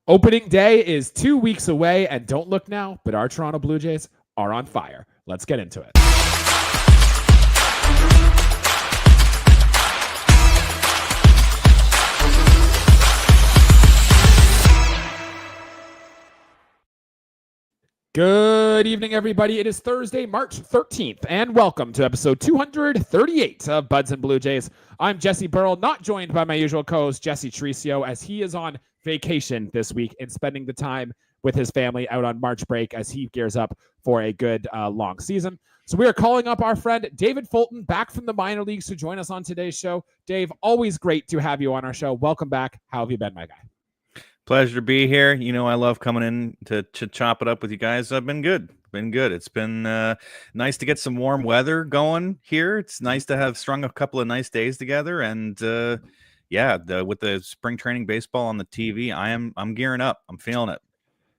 Opening day is 2 weeks away, and don't look now, but our Toronto Blue Jays are on fire. Let's get into it. Good evening, everybody. It is Thursday, March 13th, and welcome to episode 238 of Buds and Blue Jays. I'm Jesse Burrell, not joined by my usual co-host, Jesse Tricio, as he is on vacation this week and spending the time with his family out on March break as he gears up for a good long season. So we are calling up our friend David Fulton back from the minor leagues to join us on today's show. Dave, always great to have you on our show. Welcome back. How have you been, my guy? Pleasure to be here. You know, I love coming in to chop it up with you guys. I've been good. It's been nice to get some warm weather going here. It's nice to have strung a couple of nice days together. And with the spring training baseball on the TV, I'm gearing up. I'm feeling it.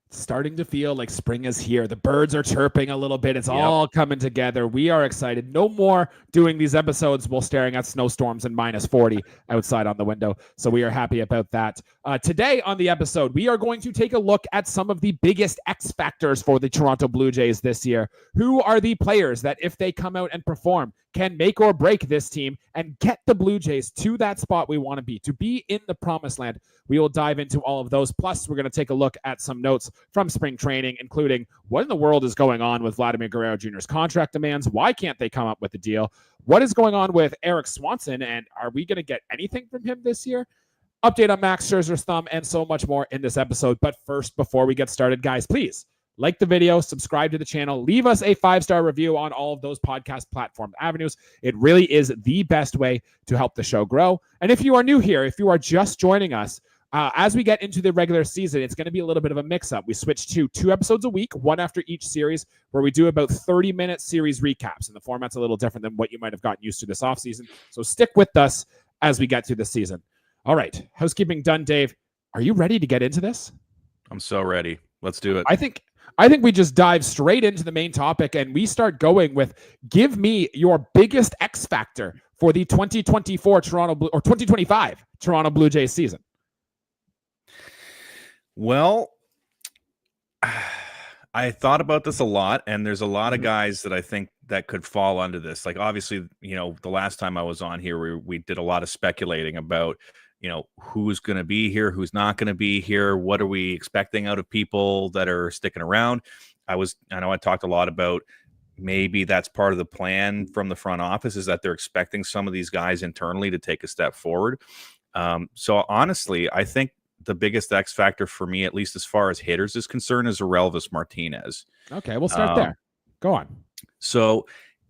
It's starting to feel like spring is here. The birds are chirping a little bit. It's all coming together. We are excited. No more doing these episodes while staring at snowstorms and minus 40 outside on the window. So we are happy about that. Today on the episode, we are going to take a look at some of the biggest X factors for the Toronto Blue Jays this year. Who are the players that, if they come out and perform, can make or break this team and get the Blue Jays to that spot we want to be in the promised land? We will dive into all of those. Plus, we're going to take a look at some notes from spring training, including what in the world is going on with Vladimir Guerrero Jr.'s contract demands. Why can't they come up with a deal? What is going on with Eric Swanson, and are we going to get anything from him this year? Update on Max Scherzer's thumb and so much more in this episode. But first, before we get started, guys, please like the video, subscribe to the channel, leave us a 5-star review on all of those podcast platform avenues. It really is the best way to help the show grow. And if you are new here, if you are just joining us, as we get into the regular season, it's going to be a little bit of a mix-up. We switched to 2 episodes a week, one after each series, where we do about 30-minute series recaps. And the format's a little different than what you might have gotten used to this offseason. So stick with us as we get through the season. All right, housekeeping done, Dave. Are you ready to get into this? I'm so ready. Let's do it. I think we just dive straight into the main topic, and we start going with, give me your biggest X factor for the 2024 2025 Toronto Blue Jays season. Well, I thought about this a lot, and there's a lot of guys that I think that could fall under this. Like, obviously, you know, the last time I was on here, we did a lot of speculating about, you know, who's going to be here, who's not going to be here, what are we expecting out of people that are sticking around. I know I talked a lot about maybe that's part of the plan from the front office, is that they're expecting some of these guys internally to take a step forward. So honestly, I think the biggest X factor for me, at least as far as hitters is concerned, is Aurelvis Martinez. Okay, we'll start there. Go on. So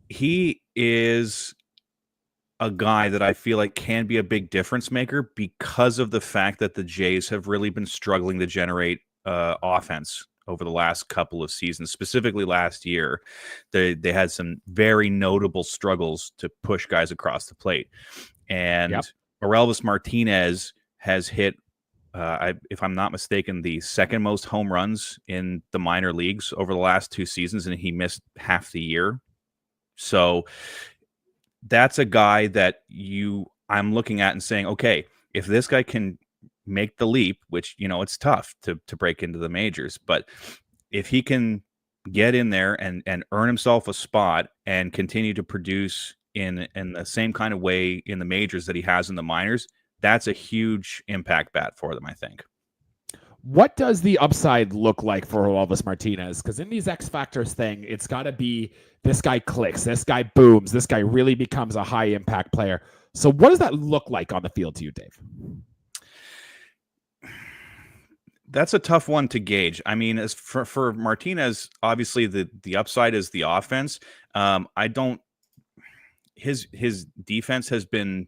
he is a guy that I feel like can be a big difference maker because of the fact that the Jays have really been struggling to generate offense over the last couple of seasons. Specifically last year, they had some very notable struggles to push guys across the plate. And Aurelvis Martinez has hit, if I'm not mistaken, the second most home runs in the minor leagues over the last 2 seasons, and he missed half the year. So that's a guy that I'm looking at and saying, okay, if this guy can make the leap, which, you know, it's tough to break into the majors, but if he can get in there and earn himself a spot and continue to produce in the same kind of way in the majors that he has in the minors, that's a huge impact bat for them, I think. What does the upside look like for Aurelvis Martinez? Because in these X Factors thing, it's got to be this guy clicks, this guy booms, this guy really becomes a high impact player. So what does that look like on the field to you, Dave? That's a tough one to gauge. I mean, as for Martinez, obviously the upside is the offense. His defense has been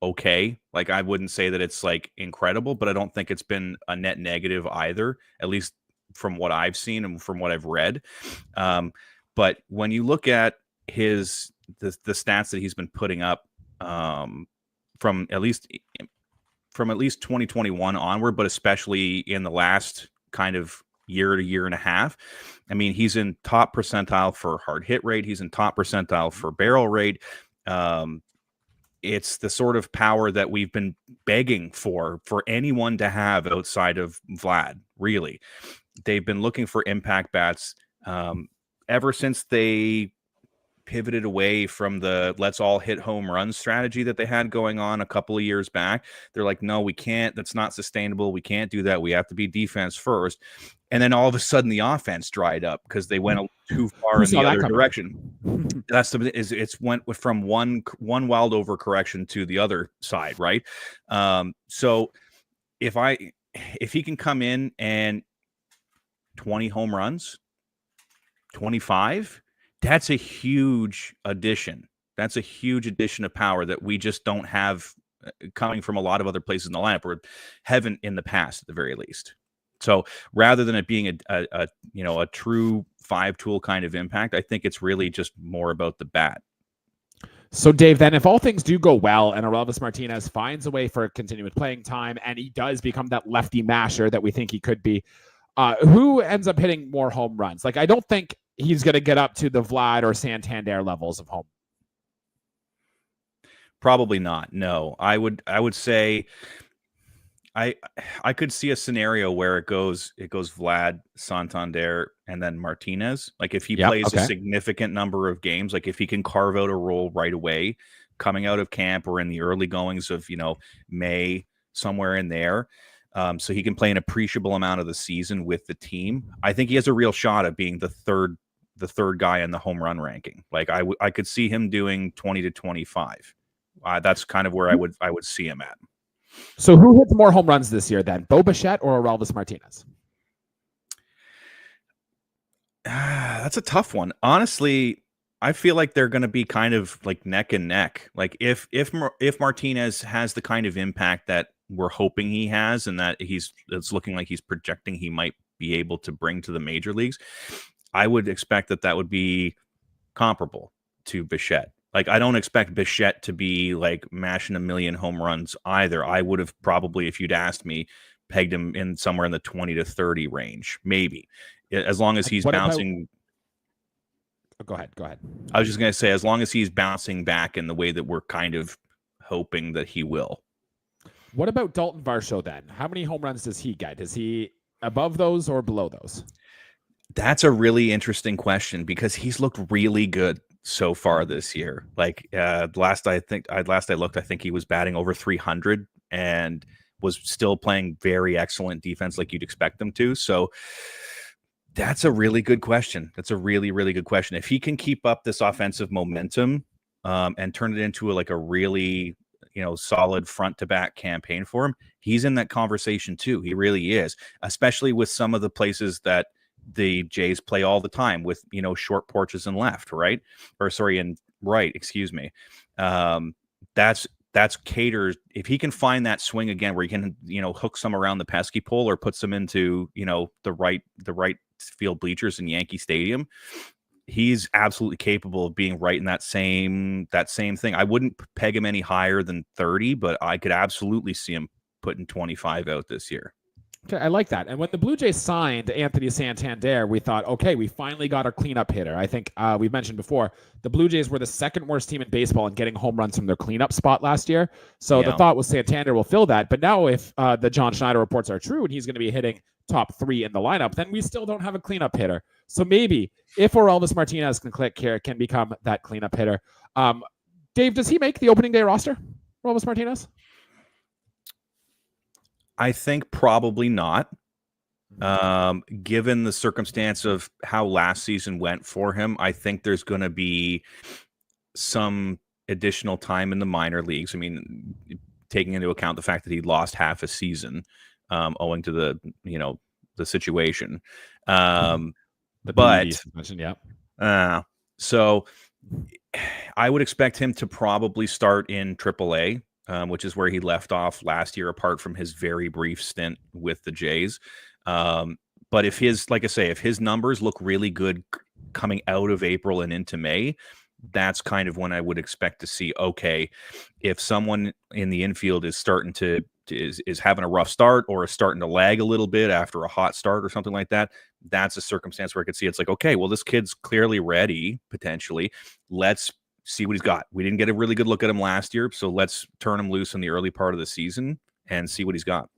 okay. Like, I wouldn't say that it's like incredible, but I don't think it's been a net negative either, at least from what I've seen and from what I've read. But when you look at the stats that he's been putting up from at least 2021 onward, but especially in the last kind of year to year and a half, I mean, he's in top percentile for hard hit rate. He's in top percentile for barrel rate. it's the sort of power that we've been begging for anyone to have outside of Vlad. Really, they've been looking for impact bats ever since they pivoted away from the let's all hit home run strategy that they had going on a couple of years back. They're like, no, we can't. That's not sustainable. We can't do that. We have to be defense first. And then all of a sudden the offense dried up because they went too far in the other direction. That's it's went from one wild over correction to the other side, right? So if he can come in and 20 home runs, 25, that's a huge addition. That's a huge addition of power that we just don't have coming from a lot of other places in the lineup, or haven't in the past at the very least. So rather than it being a true 5-tool kind of impact, I think it's really just more about the bat. So, Dave, then if all things do go well and Aurelvis Martinez finds a way for continuous playing time and he does become that lefty masher that we think he could be, who ends up hitting more home runs? Like, I don't think he's going to get up to the Vlad or Santander levels of home. Probably not. No, I would say I could see a scenario where it goes Vlad, Santander, and then Martinez. Like if he plays a significant number of games, like if he can carve out a role right away, coming out of camp or in the early goings of May, somewhere in there, so he can play an appreciable amount of the season with the team. I think he has a real shot at being the third guy in the home run ranking. Like I could see him doing 20 to 25. That's kind of where I would see him at. So who hits more home runs this year then, Bo Bichette or Aurelvis Martinez? That's a tough one. Honestly, I feel like they're going to be kind of like neck and neck. Like if Martinez has the kind of impact that we're hoping he has, and that it's looking like he's projecting he might be able to bring to the major leagues, I would expect that would be comparable to Bichette. Like, I don't expect Bichette to be like mashing a million home runs either. I would have probably, if you'd asked me, pegged him in somewhere in the 20 to 30 range, maybe, as long as he's bouncing. Go ahead. I was just going to say, as long as he's bouncing back in the way that we're kind of hoping that he will. What about Dalton Varsho then? How many home runs does he get? Is he above those or below those? That's a really interesting question because he's looked really good so far this year. Like last I looked, I think he was batting over 300 and was still playing very excellent defense like you'd expect them to. So that's a really good question. That's a really, really good question. If he can keep up this offensive momentum and turn it into a really, solid front to back campaign for him, he's in that conversation too. He really is, especially with some of the places that the Jays play all the time with, short porches and left, right? Or sorry, and right, excuse me. That's caters. If he can find that swing again, where he can, hook some around the pesky pole or puts them into, the right field bleachers in Yankee Stadium, he's absolutely capable of being right in that same thing. I wouldn't peg him any higher than 30, but I could absolutely see him putting 25 out this year. Okay, I like that. And when the Blue Jays signed Anthony Santander, we thought, okay, we finally got our cleanup hitter. I think we've mentioned before, the Blue Jays were the second worst team in baseball in getting home runs from their cleanup spot last year. So the thought was Santander will fill that. But now if the John Schneider reports are true and he's going to be hitting top 3 in the lineup, then we still don't have a cleanup hitter. So maybe if Aurelvis Martinez can click here, can become that cleanup hitter. Dave, does he make the opening day roster, Aurelvis Martinez? I think probably not, given the circumstance of how last season went for him. I think there's going to be some additional time in the minor leagues. I mean, taking into account the fact that he lost half a season owing to the situation. So I would expect him to probably start in AAA. Which is where he left off last year, apart from his very brief stint with the Jays. But if his numbers look really good coming out of April and into May, that's kind of when I would expect to see, okay, if someone in the infield is starting to is having a rough start or is starting to lag a little bit after a hot start or something like that, that's a circumstance where I could see it's like, okay, well, this kid's clearly ready, potentially. Let's see what he's got. We didn't get a really good look at him last year, so let's turn him loose in the early part of the season and see what he's got.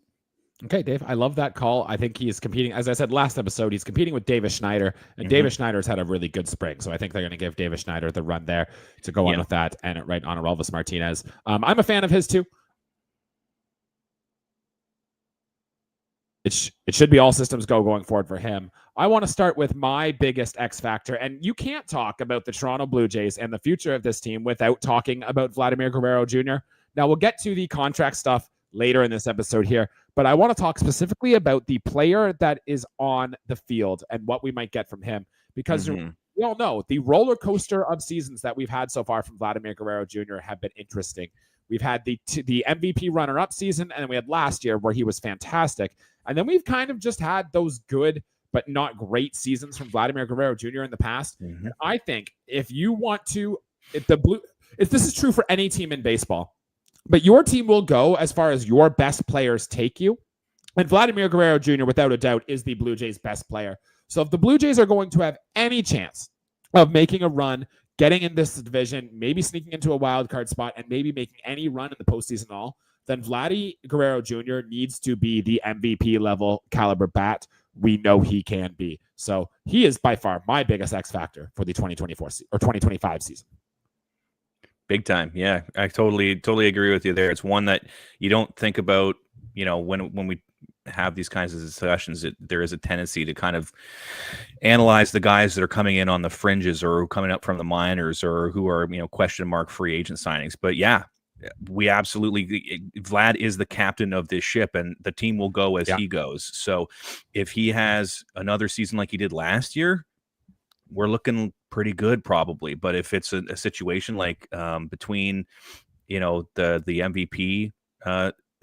Okay, Dave, I love that call. I think he is competing, as I said last episode, he's competing with Davis Schneider, and Davis Schneider's had a really good spring. So I think they're going to give Davis Schneider the run there to go on with that and right on Aurelvis Martinez. I'm a fan of his too. It should be all systems go going forward for him. I want to start with my biggest X factor, and you can't talk about the Toronto Blue Jays and the future of this team without talking about Vladimir Guerrero Jr. Now, we'll get to the contract stuff later in this episode here, but I want to talk specifically about the player that is on the field and what we might get from him, because we all know the roller coaster of seasons that we've had so far from Vladimir Guerrero Jr. have been interesting. We've had the MVP runner-up season, and then we had last year where he was fantastic. And then we've kind of just had those good but not great seasons from Vladimir Guerrero Jr. in the past. And I think if you want to, if this is true for any team in baseball, but your team will go as far as your best players take you. And Vladimir Guerrero Jr., without a doubt, is the Blue Jays' best player. So if the Blue Jays are going to have any chance of making a run, getting in this division, maybe sneaking into a wild card spot, and maybe making any run in the postseason at all, then Vladdy Guerrero Jr. needs to be the MVP level caliber bat we know he can be. So he is by far my biggest X factor for the 2024 or 2025 season. Big time. Yeah, I totally agree with you there. It's one that you don't think about, when we have these kinds of discussions, there is a tendency to kind of analyze the guys that are coming in on the fringes or coming up from the minors or who are, question mark free agent signings. But yeah, we absolutely, Vlad is the captain of this ship, and the team will go as he goes. So if he has another season like he did last year, we're looking pretty good probably. But if it's a situation like between, the MVP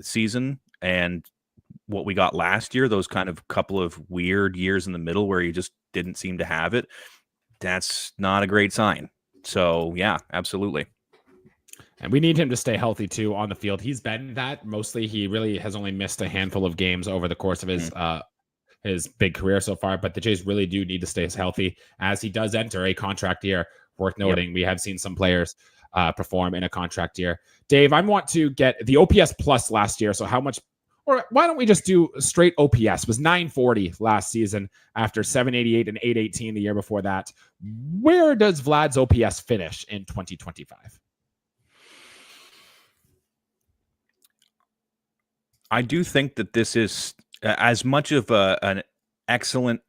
season and what we got last year, those kind of couple of weird years in the middle where you just didn't seem to have it, that's not a great sign. So yeah, absolutely. And we need him to stay healthy too on the field. He's been that mostly. He really has only missed a handful of games over the course of his big career so far. But the Jays really do need to stay healthy as he does enter a contract year. Worth noting, we have seen some players perform in a contract year. Dave, I want to get the OPS plus last year. So how much, or why don't we just do straight OPS? It was 940 last season after 788 and 818 the year before that. Where does Vlad's OPS finish in 2025? I do think that this is as much of an excellent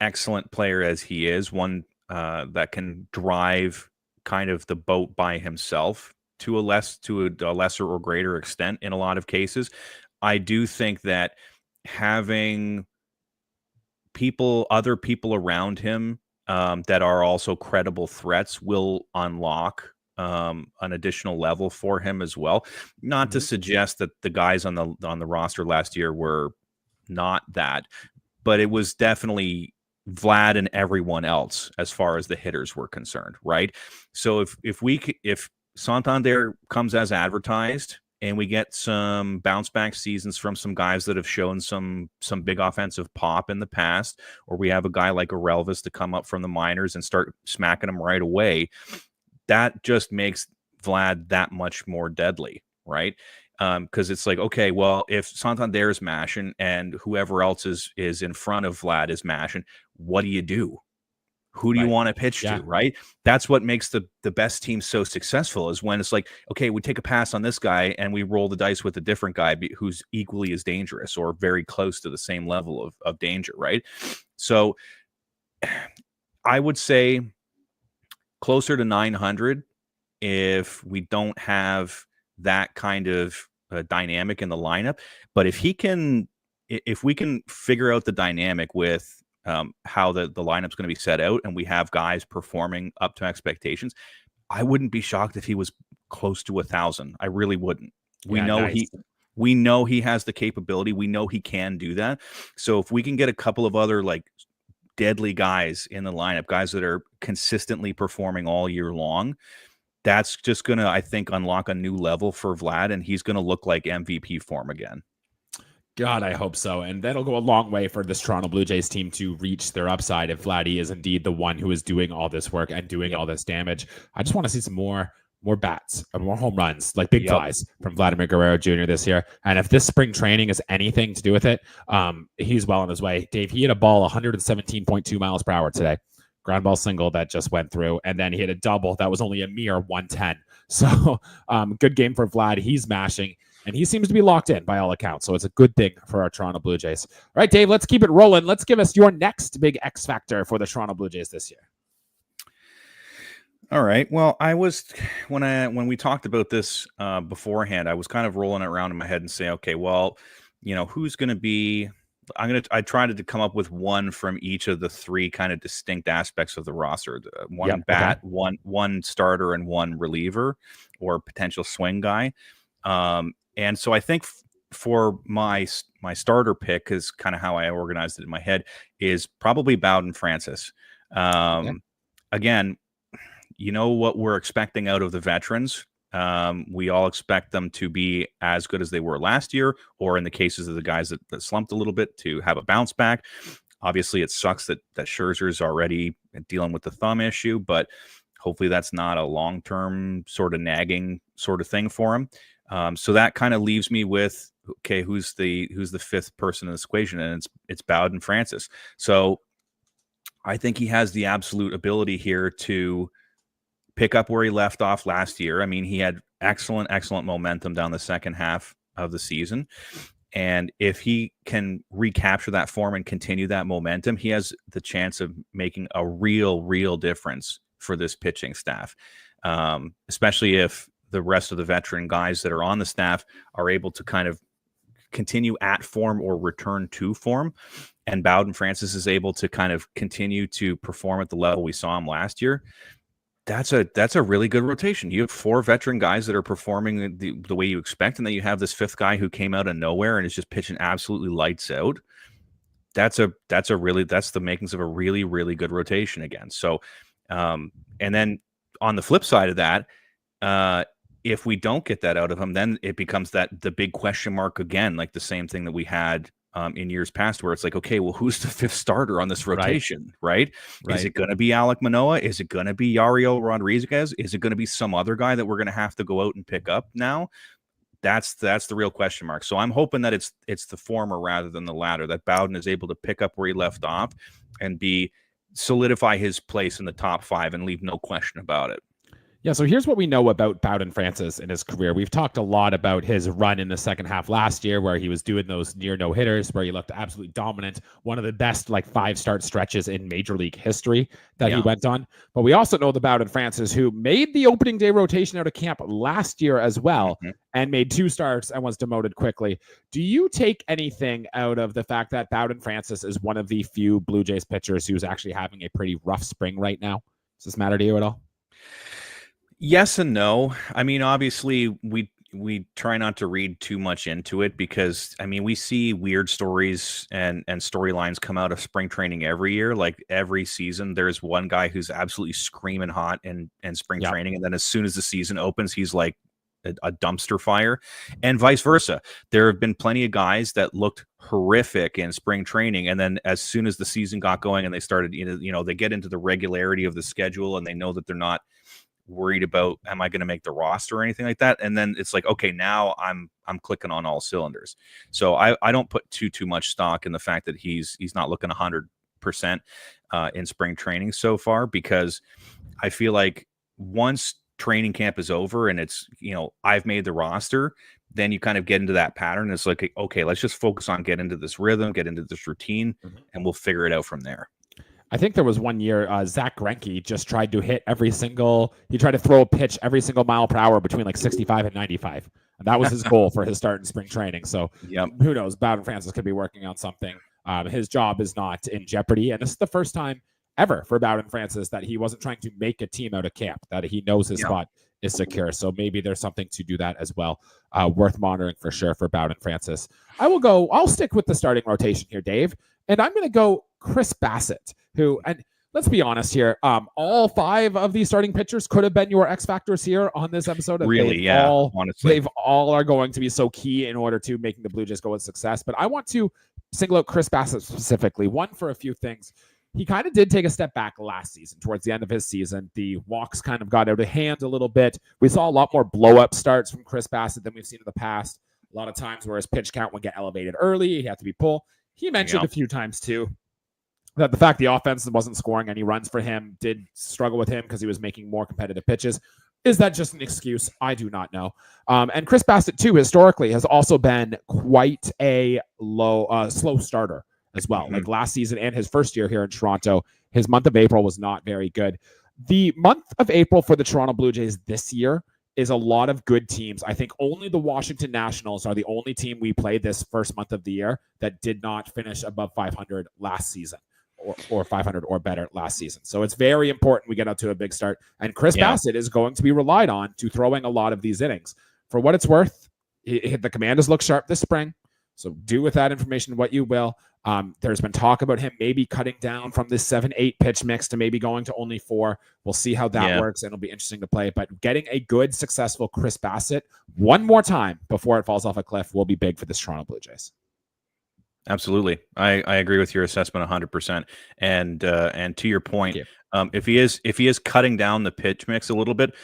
player as he is, one that can drive kind of the boat by himself to a lesser or greater extent in a lot of cases. I do think that having other people around him that are also credible threats will unlock an additional level for him as well. Not to suggest that the guys on the roster last year were not that, but it was definitely Vlad and everyone else as far as the hitters were concerned, right? So if Santander comes as advertised and we get some bounce back seasons from some guys that have shown some big offensive pop in the past, or we have a guy like Aurelvis to come up from the minors and start smacking them right away, that just makes Vlad that much more deadly, right? Because it's like, okay, well, if Santander is mashing and whoever else is in front of Vlad is mashing, what do you do? Who do you want to pitch to, right? That's what makes the best team so successful, is when it's like, okay, we take a pass on this guy and we roll the dice with a different guy who's equally as dangerous or very close to the same level of danger, right? So I would say closer to 900 if we don't have that kind of dynamic in the lineup. But if we can figure out the dynamic with how the lineup's going to be set out and we have guys performing up to expectations, I wouldn't be shocked if he was close to 1,000. I really wouldn't. We know he has the capability. We know he can do that. So if we can get a couple of other like deadly guys in the lineup, guys that are consistently performing all year long, that's just going to, I think, unlock a new level for Vlad, and he's going to look like MVP form again. God, I hope so. And that'll go a long way for this Toronto Blue Jays team to reach their upside if Vladdy is indeed the one who is doing all this work and doing all this damage. I just want to see some more more bats, more home runs, like big Yep. flies from Vladimir Guerrero Jr. this year. And if this spring training is anything to do with it, he's well on his way. Dave, he hit a ball 117.2 miles per hour today. Ground ball single that just went through, and then he hit a double that was only a mere 110. So good game for Vlad. He's mashing, and he seems to be locked in by all accounts. So it's a good thing for our Toronto Blue Jays. All right, Dave, let's keep it rolling. Let's give us your next big X factor for the Toronto Blue Jays this year. All right. Well, I was when we talked about this beforehand, I was kind of rolling it around in my head and saying, okay, well, who's going to be? I tried to come up with one from each of the three kind of distinct aspects of the roster: one bat, okay, one starter, and one reliever or potential swing guy. And so I think for my starter pick, is kind of how I organized it in my head, is probably Bowden Francis. Again, what we're expecting out of the veterans. We all expect them to be as good as they were last year, or in the cases of the guys that slumped a little bit, to have a bounce back. Obviously, it sucks that Scherzer's already dealing with the thumb issue, but hopefully that's not a long-term sort of nagging sort of thing for him. So that kind of leaves me with, okay, who's the fifth person in this equation, and it's Bowden Francis. So I think he has the absolute ability here to pick up where he left off last year. I mean, he had excellent momentum down the second half of the season. And if he can recapture that form and continue that momentum, he has the chance of making a real difference for this pitching staff. Especially if the rest of the veteran guys that are on the staff are able to kind of continue at form or return to form. And Bowden Francis is able to kind of continue to perform at the level we saw him last year. That's a really good rotation. You have four veteran guys that are performing the way you expect, and then you have this fifth guy who came out of nowhere and is just pitching absolutely lights out. That's the makings of a really good rotation again. So, and then on the flip side of that, if we don't get that out of him, then it becomes the big question mark again, like the same thing that we had in years past, where it's like, okay, well, who's the fifth starter on this rotation, right? Is it going to be Alek Manoah? Is it going to be Yariel Rodriguez? Is it going to be some other guy that we're going to have to go out and pick up now? That's the real question mark. So I'm hoping that it's the former rather than the latter, that Bowden is able to pick up where he left off and solidify his place in the top five and leave no question about it. Yeah, so here's what we know about Bowden Francis in his career. We've talked a lot about his run in the second half last year, where he was doing those near no-hitters, where he looked absolutely dominant, one of the best 5-start stretches in Major League history that he went on. But we also know the Bowden Francis who made the opening day rotation out of camp last year as well, and made 2 starts and was demoted quickly. Do you take anything out of the fact that Bowden Francis is one of the few Blue Jays pitchers who's actually having a pretty rough spring right now? Does this matter to you at all? Yes and no. I mean, obviously, we try not to read too much into it because, I mean, we see weird stories and storylines come out of spring training every year. Like every season, there's one guy who's absolutely screaming hot in spring training. And then as soon as the season opens, he's like a dumpster fire, and vice versa. There have been plenty of guys that looked horrific in spring training. And then as soon as the season got going and they started, they get into the regularity of the schedule and they know that they're not worried about, am I going to make the roster or anything like that? And then it's like, okay, now I'm clicking on all cylinders. So I don't put too much stock in the fact that he's not looking 100% in spring training so far, because I feel like once training camp is over and it's, I've made the roster, then you kind of get into that pattern. It's like, okay, let's just focus on getting into this rhythm, get into this routine, and we'll figure it out from there. I think there was one year Zach Greinke just tried to he tried to throw a pitch every single mile per hour between 65 and 95. And that was his goal for his start in spring training. So who knows? Bowden Francis could be working on something. His job is not in jeopardy. And this is the first time ever for Bowden Francis that he wasn't trying to make a team out of camp, that he knows his spot is secure. So maybe there's something to do that as well. Worth monitoring for sure for Bowden Francis. I'll stick with the starting rotation here, Dave. And I'm going to go Chris Bassitt, who, and let's be honest here, all 5 of these starting pitchers could have been your X factors here on this episode. Really, honestly. They've all are going to be so key in order to making the Blue Jays go with success. But I want to single out Chris Bassitt specifically. One, for a few things. he kind of did take a step back last season. Towards the end of his season, the walks kind of got out of hand a little bit. We saw a lot more blow-up starts from Chris Bassitt than we've seen in the past. A lot of times where his pitch count would get elevated early, he'd have to be pulled. He mentioned a few times too that the fact the offense wasn't scoring any runs for him did struggle with him because he was making more competitive pitches. Is that just an excuse? I do not know. And Chris Bassitt, too, historically has also been quite a slow starter as well. Like last season and his first year here in Toronto, his month of April was not very good. The month of April for the Toronto Blue Jays this year is a lot of good teams. I think only the Washington Nationals are the only team we played this first month of the year that did not finish above 500 last season. Or 500 or better last season. So it's very important we get out to a big start. And Chris Bassitt is going to be relied on to throwing a lot of these innings. For what it's worth, the Commanders look sharp this spring. So do with that information what you will. There's been talk about him maybe cutting down from this 7-8 pitch mix to maybe going to only 4. We'll see how that works, and it'll be interesting to play. But getting a good, successful Chris Bassitt one more time before it falls off a cliff will be big for this Toronto Blue Jays. Absolutely. I agree with your assessment 100%. And to your point, if he is cutting down the pitch mix a little bit,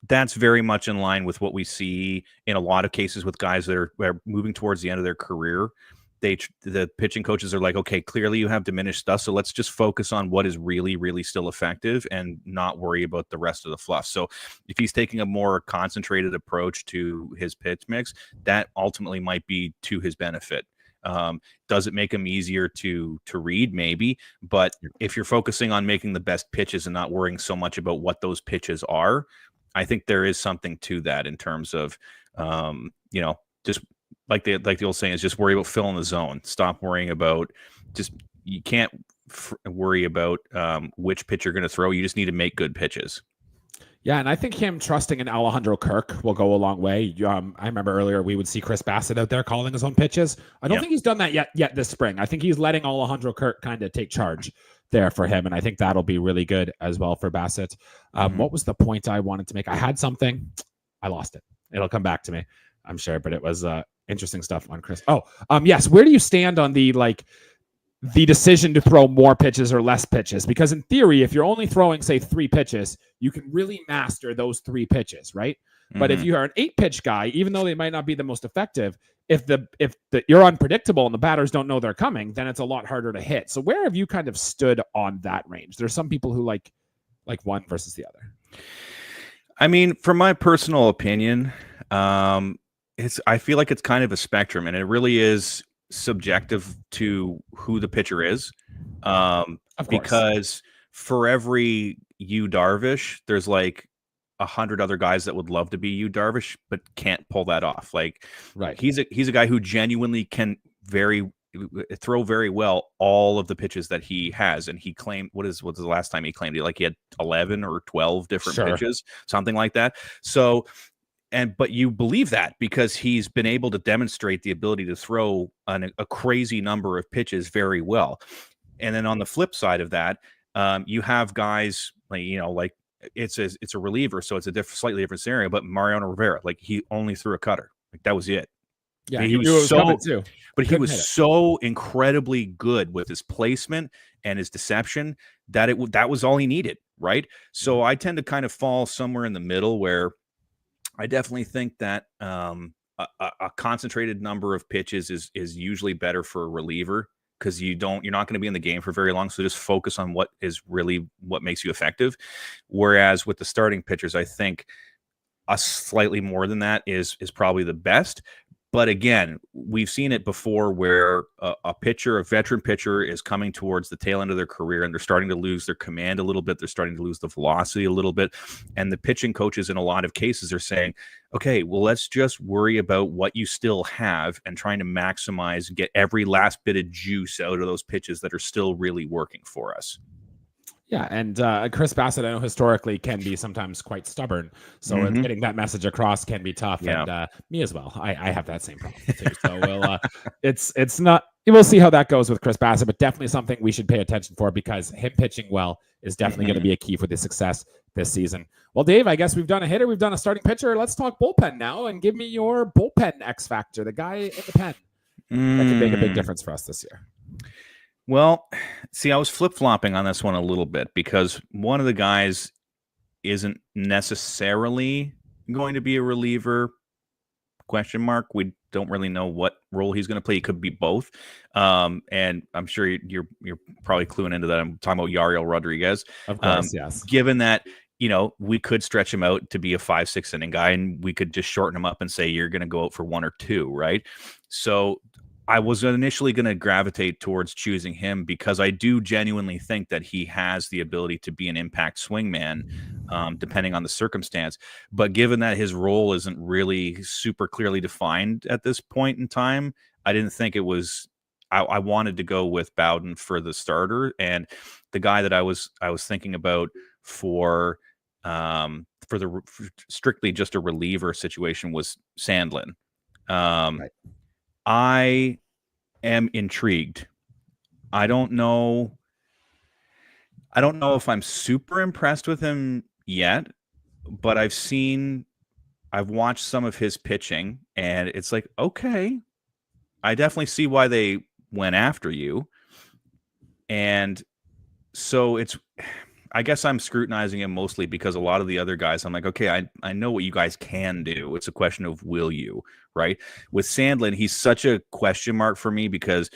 that's very much in line with what we see in a lot of cases with guys that are moving towards the end of their career. The pitching coaches are like, okay, clearly you have diminished stuff, so let's just focus on what is really, really still effective and not worry about the rest of the fluff. So if he's taking a more concentrated approach to his pitch mix, that ultimately might be to his benefit. Does it make them easier to read? Maybe. But if you're focusing on making the best pitches and not worrying so much about what those pitches are, I think there is something to that in terms of, just like the old saying is just worry about filling the zone. Stop worrying about you can't worry about which pitch you're going to throw. You just need to make good pitches. Yeah, and I think him trusting in Alejandro Kirk will go a long way. I remember earlier we would see Chris Bassitt out there calling his own pitches. I don't think he's done that yet this spring. I think he's letting Alejandro Kirk kind of take charge there for him, and I think that'll be really good as well for Bassitt. What was the point I wanted to make? I had something. I lost it. It'll come back to me, I'm sure, but it was interesting stuff on Chris. Yes. Where do you stand on the decision to throw more pitches or less pitches? Because in theory, if you're only throwing, say, 3 pitches, you can really master those 3 pitches, right? But if you are an 8-pitch guy, even though they might not be the most effective, if you're unpredictable and the batters don't know they're coming, then it's a lot harder to hit. So where have you kind of stood on that range? There's some people who like one versus the other. I mean, from my personal opinion, I feel like it's kind of a spectrum, and it really is subjective to who the pitcher is. Because for every Yu Darvish, there's like 100 other guys that would love to be Yu Darvish but can't pull that off. He's a guy who genuinely can throw very well all of the pitches that he has, and he claimed what's the last time he claimed he had 11 or 12 different pitches, something like that. So but you believe that because he's been able to demonstrate the ability to throw a crazy number of pitches very well. And then on the flip side of that, you have guys it's a reliever, so it's a slightly different scenario. But Mariano Rivera, he only threw a cutter, that was it. Yeah, he was so, but he was so incredibly good with his placement and his deception that that was all he needed, right? So I tend to kind of fall somewhere in the middle where I definitely think that a concentrated number of pitches is usually better for a reliever because you're not going to be in the game for very long. So just focus on what makes you effective. Whereas with the starting pitchers, I think a slightly more than that is probably the best. But again, we've seen it before where a veteran pitcher is coming towards the tail end of their career and they're starting to lose their command a little bit. They're starting to lose the velocity a little bit. And the pitching coaches in a lot of cases are saying, okay, well, let's just worry about what you still have and trying to maximize and get every last bit of juice out of those pitches that are still really working for us. Yeah, and Chris Bassitt, I know historically can be sometimes quite stubborn, so getting that message across can be tough. Yeah. And me as well. I have that same problem too. So it's not. We'll see how that goes with Chris Bassitt, but definitely something we should pay attention for because him pitching well is definitely going to be a key for the success this season. Well, Dave, I guess we've done a hitter, we've done a starting pitcher. Let's talk bullpen now, and give me your bullpen X factor, the guy in the pen that can make a big difference for us this year. Well, See, I was flip-flopping on this one a little bit because one of the guys isn't necessarily going to be a reliever, question mark. We don't really know what role he's going to play. He could be both. And I'm sure you're probably cluing into that. I'm talking about Yariel Rodriguez. Of course, yes. Given that, we could stretch him out to be a 5-6 inning guy, and we could just shorten him up and say you're going to go out for 1 or 2, right? So I was initially going to gravitate towards choosing him because I do genuinely think that he has the ability to be an impact swingman, depending on the circumstance. But given that his role isn't really super clearly defined at this point in time, I didn't think it was. I wanted to go with Bowden for the starter, and the guy that I was thinking about for strictly just a reliever situation was Sandlin. Right. I am intrigued. I don't know if I'm super impressed with him yet, but I've watched some of his pitching, and it's like, okay, I definitely see why they went after you. And so I guess I'm scrutinizing him mostly because a lot of the other guys, I'm like, okay, I know what you guys can do. It's a question of will you, right? With Sandlin, he's such a question mark for me because,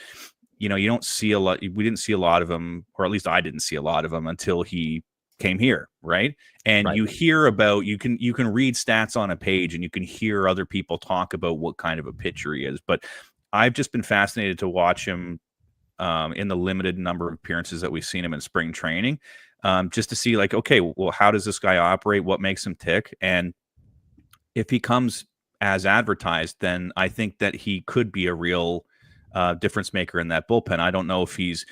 you don't see a lot. We didn't see a lot of him, or at least I didn't see a lot of him until he came here, right? And Right. you hear about, you can read stats on a page and you can hear other people talk about what kind of a pitcher he is. But I've just been fascinated to watch him in the limited number of appearances that we've seen him in spring training. Just to see like, okay, well, how does this guy operate? What makes him tick? And if he comes as advertised, then I think that he could be a real difference maker in that bullpen. I don't know if he's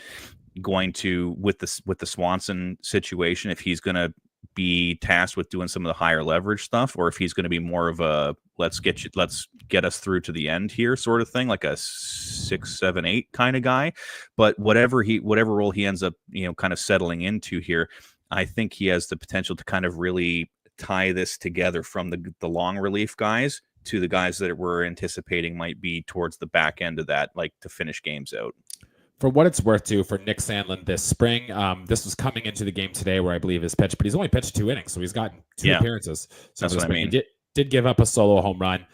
going to, with the Swanson situation, if he's going to be tasked with doing some of the higher leverage stuff, or if he's going to be more of a let's get us through to the end here sort of thing, like a 6, 7, 8 kind of guy. But whatever role he ends up, kind of settling into here, I think he has the potential to kind of really tie this together from the long relief guys to the guys that we're anticipating might be towards the back end of that, like to finish games out. For what it's worth, too, for Nick Sandlin this spring, this was coming into the game today where I believe his pitch, but he's only pitched 2 innings, so he's gotten 2 appearances. So that's what I mean. He did give up a solo home run,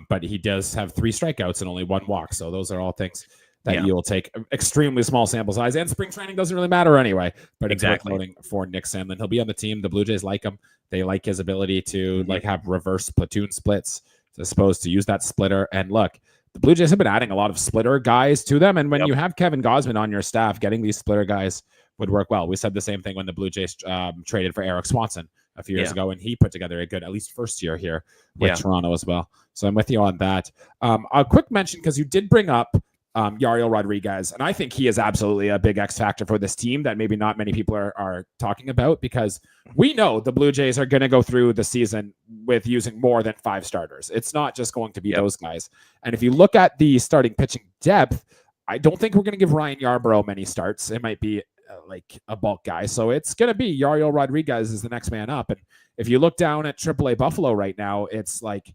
but he does have 3 strikeouts and only 1 walk. So those are all things that you'll take. Extremely small sample size, and spring training doesn't really matter anyway. But it's worth noting for Nick Sandlin. He'll be on the team. The Blue Jays like him. They like his ability to have reverse platoon splits, as opposed to use that splitter. And look, the Blue Jays have been adding a lot of splitter guys to them. And when you have Kevin Gausman on your staff, getting these splitter guys would work well. We said the same thing when the Blue Jays traded for Eric Swanson a few years ago, and he put together a good, at least first year here with Toronto as well. So I'm with you on that. A quick mention, because you did bring up Yariel Rodriguez, and I think he is absolutely a big X factor for this team that maybe not many people are talking about, because we know the Blue Jays are going to go through the season with using more than 5 starters. It's not just going to be those guys. And if you look at the starting pitching depth, I don't think we're going to give Ryan Yarbrough many starts. It might be like a bulk guy. So it's going to be Yariel Rodriguez is the next man up. And if you look down at AAA Buffalo right now, it's like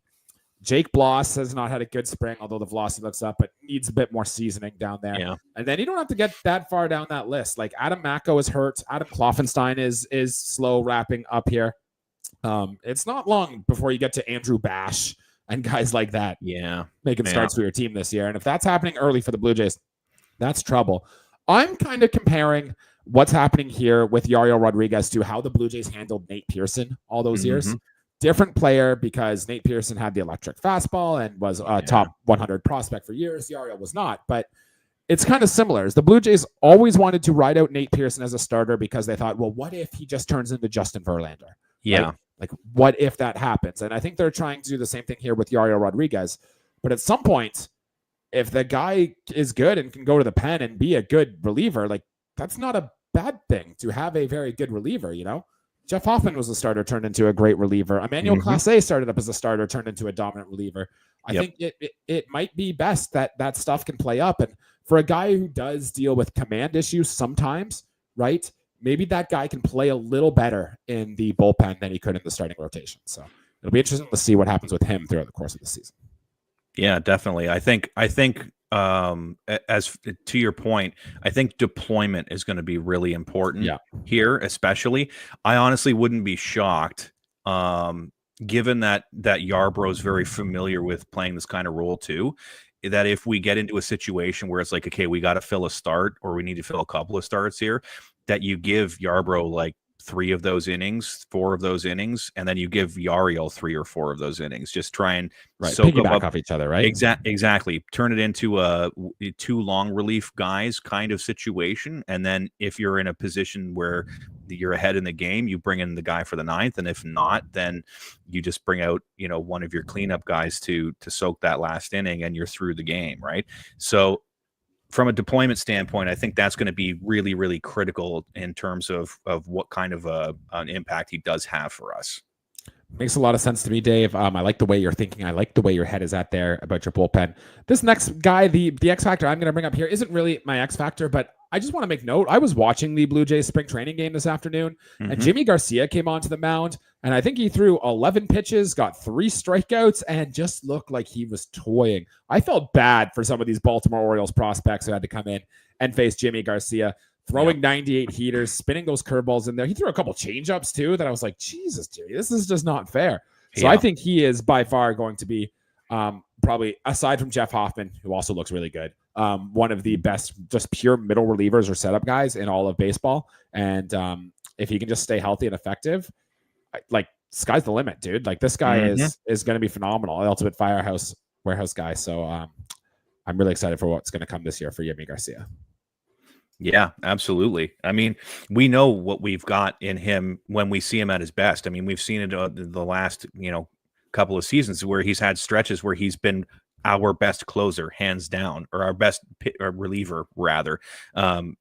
Jake Bloss has not had a good spring, although the velocity looks up, but needs a bit more seasoning down there. Yeah. And then you don't have to get that far down that list. Like Adam Macko is hurt. Adam Kloffenstein is slow wrapping up here. It's not long before you get to Andrew Bash and guys like that. Making starts for your team this year. And if that's happening early for the Blue Jays, that's trouble. I'm kind of comparing what's happening here with Yariel Rodriguez to how the Blue Jays handled Nate Pearson all those years. Different player, because Nate Pearson had the electric fastball and was a top 100 prospect for years. Yariel was not, but it's kind of similar. The Blue Jays always wanted to ride out Nate Pearson as a starter because they thought, well, what if he just turns into Justin Verlander? Yeah. Right? Like, what if that happens? And I think they're trying to do the same thing here with Yariel Rodriguez. But at some point, if the guy is good and can go to the pen and be a good reliever, like, that's not a bad thing to have a very good reliever, Jeff Hoffman was a starter, turned into a great reliever. Emmanuel Clase started up as a starter, turned into a dominant reliever. I think it might be best that stuff can play up. And for a guy who does deal with command issues sometimes, right, maybe that guy can play a little better in the bullpen than he could in the starting rotation. So it'll be interesting to see what happens with him throughout the course of the season. Yeah, definitely. I think as to your point, I think deployment is going to be really important here, especially. I honestly wouldn't be shocked, given that Yarbrough is very familiar with playing this kind of role too, that if we get into a situation where it's like, okay, we got to fill a start or we need to fill a couple of starts here, that you give Yarbrough like 3 of those innings, 4 of those innings, and then you give Yariel 3 or 4 of those innings. Just try and soak piggyback off each other, right? Exactly. Turn it into a 2 long relief guys kind of situation, and then if you're in a position where you're ahead in the game, you bring in the guy for the 9th, and if not, then you just bring out one of your cleanup guys to soak that last inning, and you're through the game, right? So from a deployment standpoint, I think that's going to be really, really critical in terms of what kind of an impact he does have for us. Makes a lot of sense to me, Dave. I like the way you're thinking. I like the way your head is at there about your bullpen. This next guy, the X factor I'm going to bring up here, isn't really my X factor, but I just want to make note. I was watching the Blue Jays spring training game this afternoon, and Jimmy Garcia came onto the mound, and I think he threw 11 pitches, got 3 strikeouts, and just looked like he was toying. I felt bad for some of these Baltimore Orioles prospects who had to come in and face Jimmy Garcia, throwing 98 heaters, spinning those curveballs in there. He threw a couple changeups too that I was like, Jesus, Jimmy, this is just not fair. So I think he is by far going to be probably, aside from Jeff Hoffman, who also looks really good, one of the best just pure middle relievers or setup guys in all of baseball. And if he can just stay healthy and effective, like sky's the limit, dude. Like this guy is going to be phenomenal. The ultimate warehouse guy. So I'm really excited for what's going to come this year for Jimmy Garcia. Yeah, absolutely. I mean, we know what we've got in him when we see him at his best. I mean, we've seen it the last, couple of seasons where he's had stretches where he's been our best closer, hands down, or our best reliever, rather,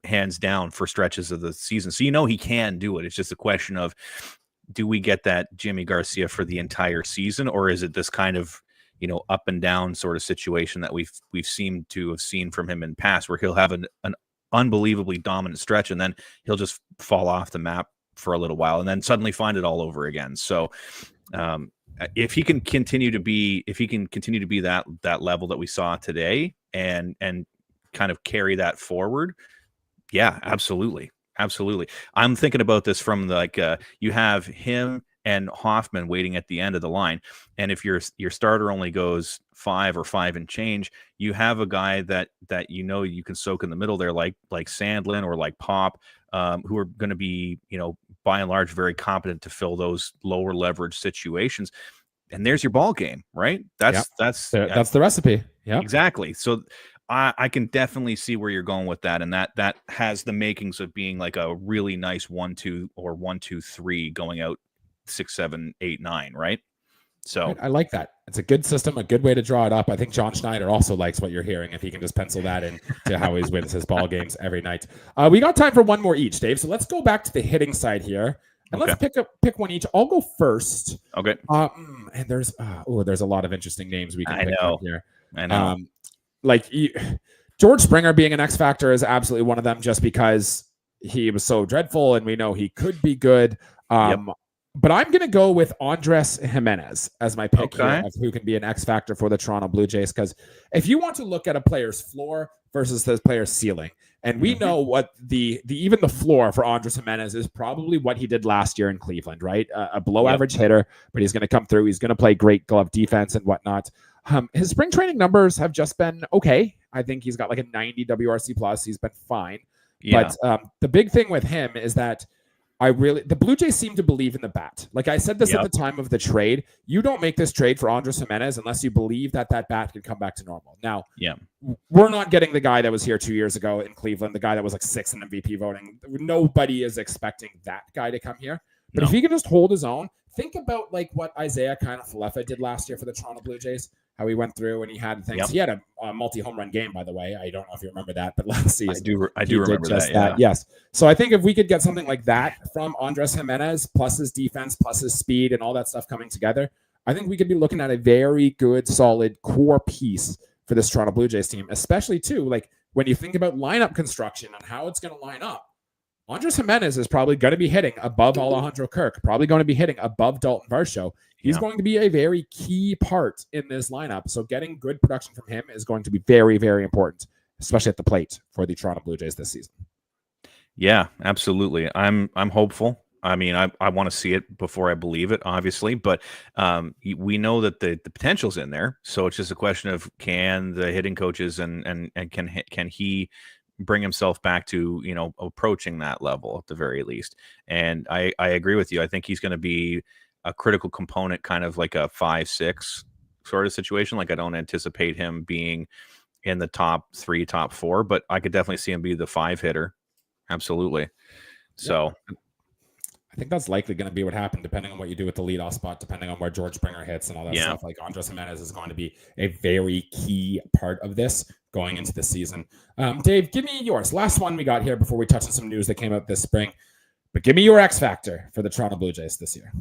hands down for stretches of the season. So he can do it. It's just a question of, do we get that Jimmy Garcia for the entire season, or is it this kind of up and down sort of situation that we've seemed to have seen from him in past, where he'll have an unbelievably dominant stretch and then he'll just fall off the map for a little while and then suddenly find it all over again. So if he can continue to be that level that we saw today and kind of carry that forward, yeah, absolutely. I'm thinking about this from you have him and Hoffman waiting at the end of the line, and if your starter only goes 5 or 5 and change, you have a guy that you can soak in the middle there, like Sandlin or like Pop, who are going to be by and large very competent to fill those lower leverage situations. And there's your ball game, right? That's the recipe. Yeah, exactly. So I can definitely see where you're going with that, and that has the makings of being like a really nice 1-2 or 1-2-3 going out 6, 7, 8, 9, right? So I like that. It's a good system, a good way to draw it up. I think John Schneider also likes what you're hearing if he can just pencil that in to how he wins his ball games every night. We got time for one more each, Dave. So let's go back to the hitting side here. And let's pick one each. I'll go first. Okay. And there's a lot of interesting names we can pick up here. I know. George Springer being an X factor is absolutely one of them, just because he was so dreadful and we know he could be good. But I'm going to go with Andres Jimenez as my pick here of who can be an X factor for the Toronto Blue Jays. Because if you want to look at a player's floor versus the player's ceiling, and we know what even the floor for Andres Jimenez is probably what he did last year in Cleveland, right? A below average hitter, but he's going to come through. He's going to play great glove defense and whatnot. His spring training numbers have just been okay. I think he's got like a 90 WRC plus. He's been fine. Yeah. But the big thing with him is that the Blue Jays seem to believe in the bat. Like I said this at the time of the trade, you don't make this trade for Andres Jimenez unless you believe that bat can come back to normal. Now, we're not getting the guy that was here 2 years ago in Cleveland, the guy that was like 6th in MVP voting. Nobody is expecting that guy to come here. But if he can just hold his own, think about like what Isaiah Kiner-Falefa did last year for the Toronto Blue Jays, how he went through and he had things. He had a multi-home run game, by the way. I don't know if you remember that, but last season I do remember that. Yeah. Yes. So I think if we could get something like that from Andres Jimenez, plus his defense, plus his speed, and all that stuff coming together, I think we could be looking at a very good, solid core piece for this Toronto Blue Jays team, especially too, like when you think about lineup construction and how it's going to line up. Andres Jimenez is probably going to be hitting above Alejandro Kirk, probably going to be hitting above Dalton Varsho. He's going to be a very key part in this lineup. So getting good production from him is going to be very, very important, especially at the plate for the Toronto Blue Jays this season. Yeah, absolutely. I'm hopeful. I mean, I want to see it before I believe it, obviously, but we know that the potential's in there. So it's just a question of can the hitting coaches and can he bring himself back to, you know, approaching that level at the very least. And I agree with you. I think he's going to be a critical component, kind of like a 5-6 sort of situation. Like I don't anticipate him being in the top 3, top 4, but I could definitely see him be the 5 hitter. Absolutely. So I think that's likely going to be what happened, depending on what you do with the leadoff spot, depending on where George Springer hits and all that stuff. Like Andres Jimenez is going to be a very key part of this going into the season. Dave, give me yours. Last one we got here before we touch on some news that came out this spring. But give me your X factor for the Toronto Blue Jays this year.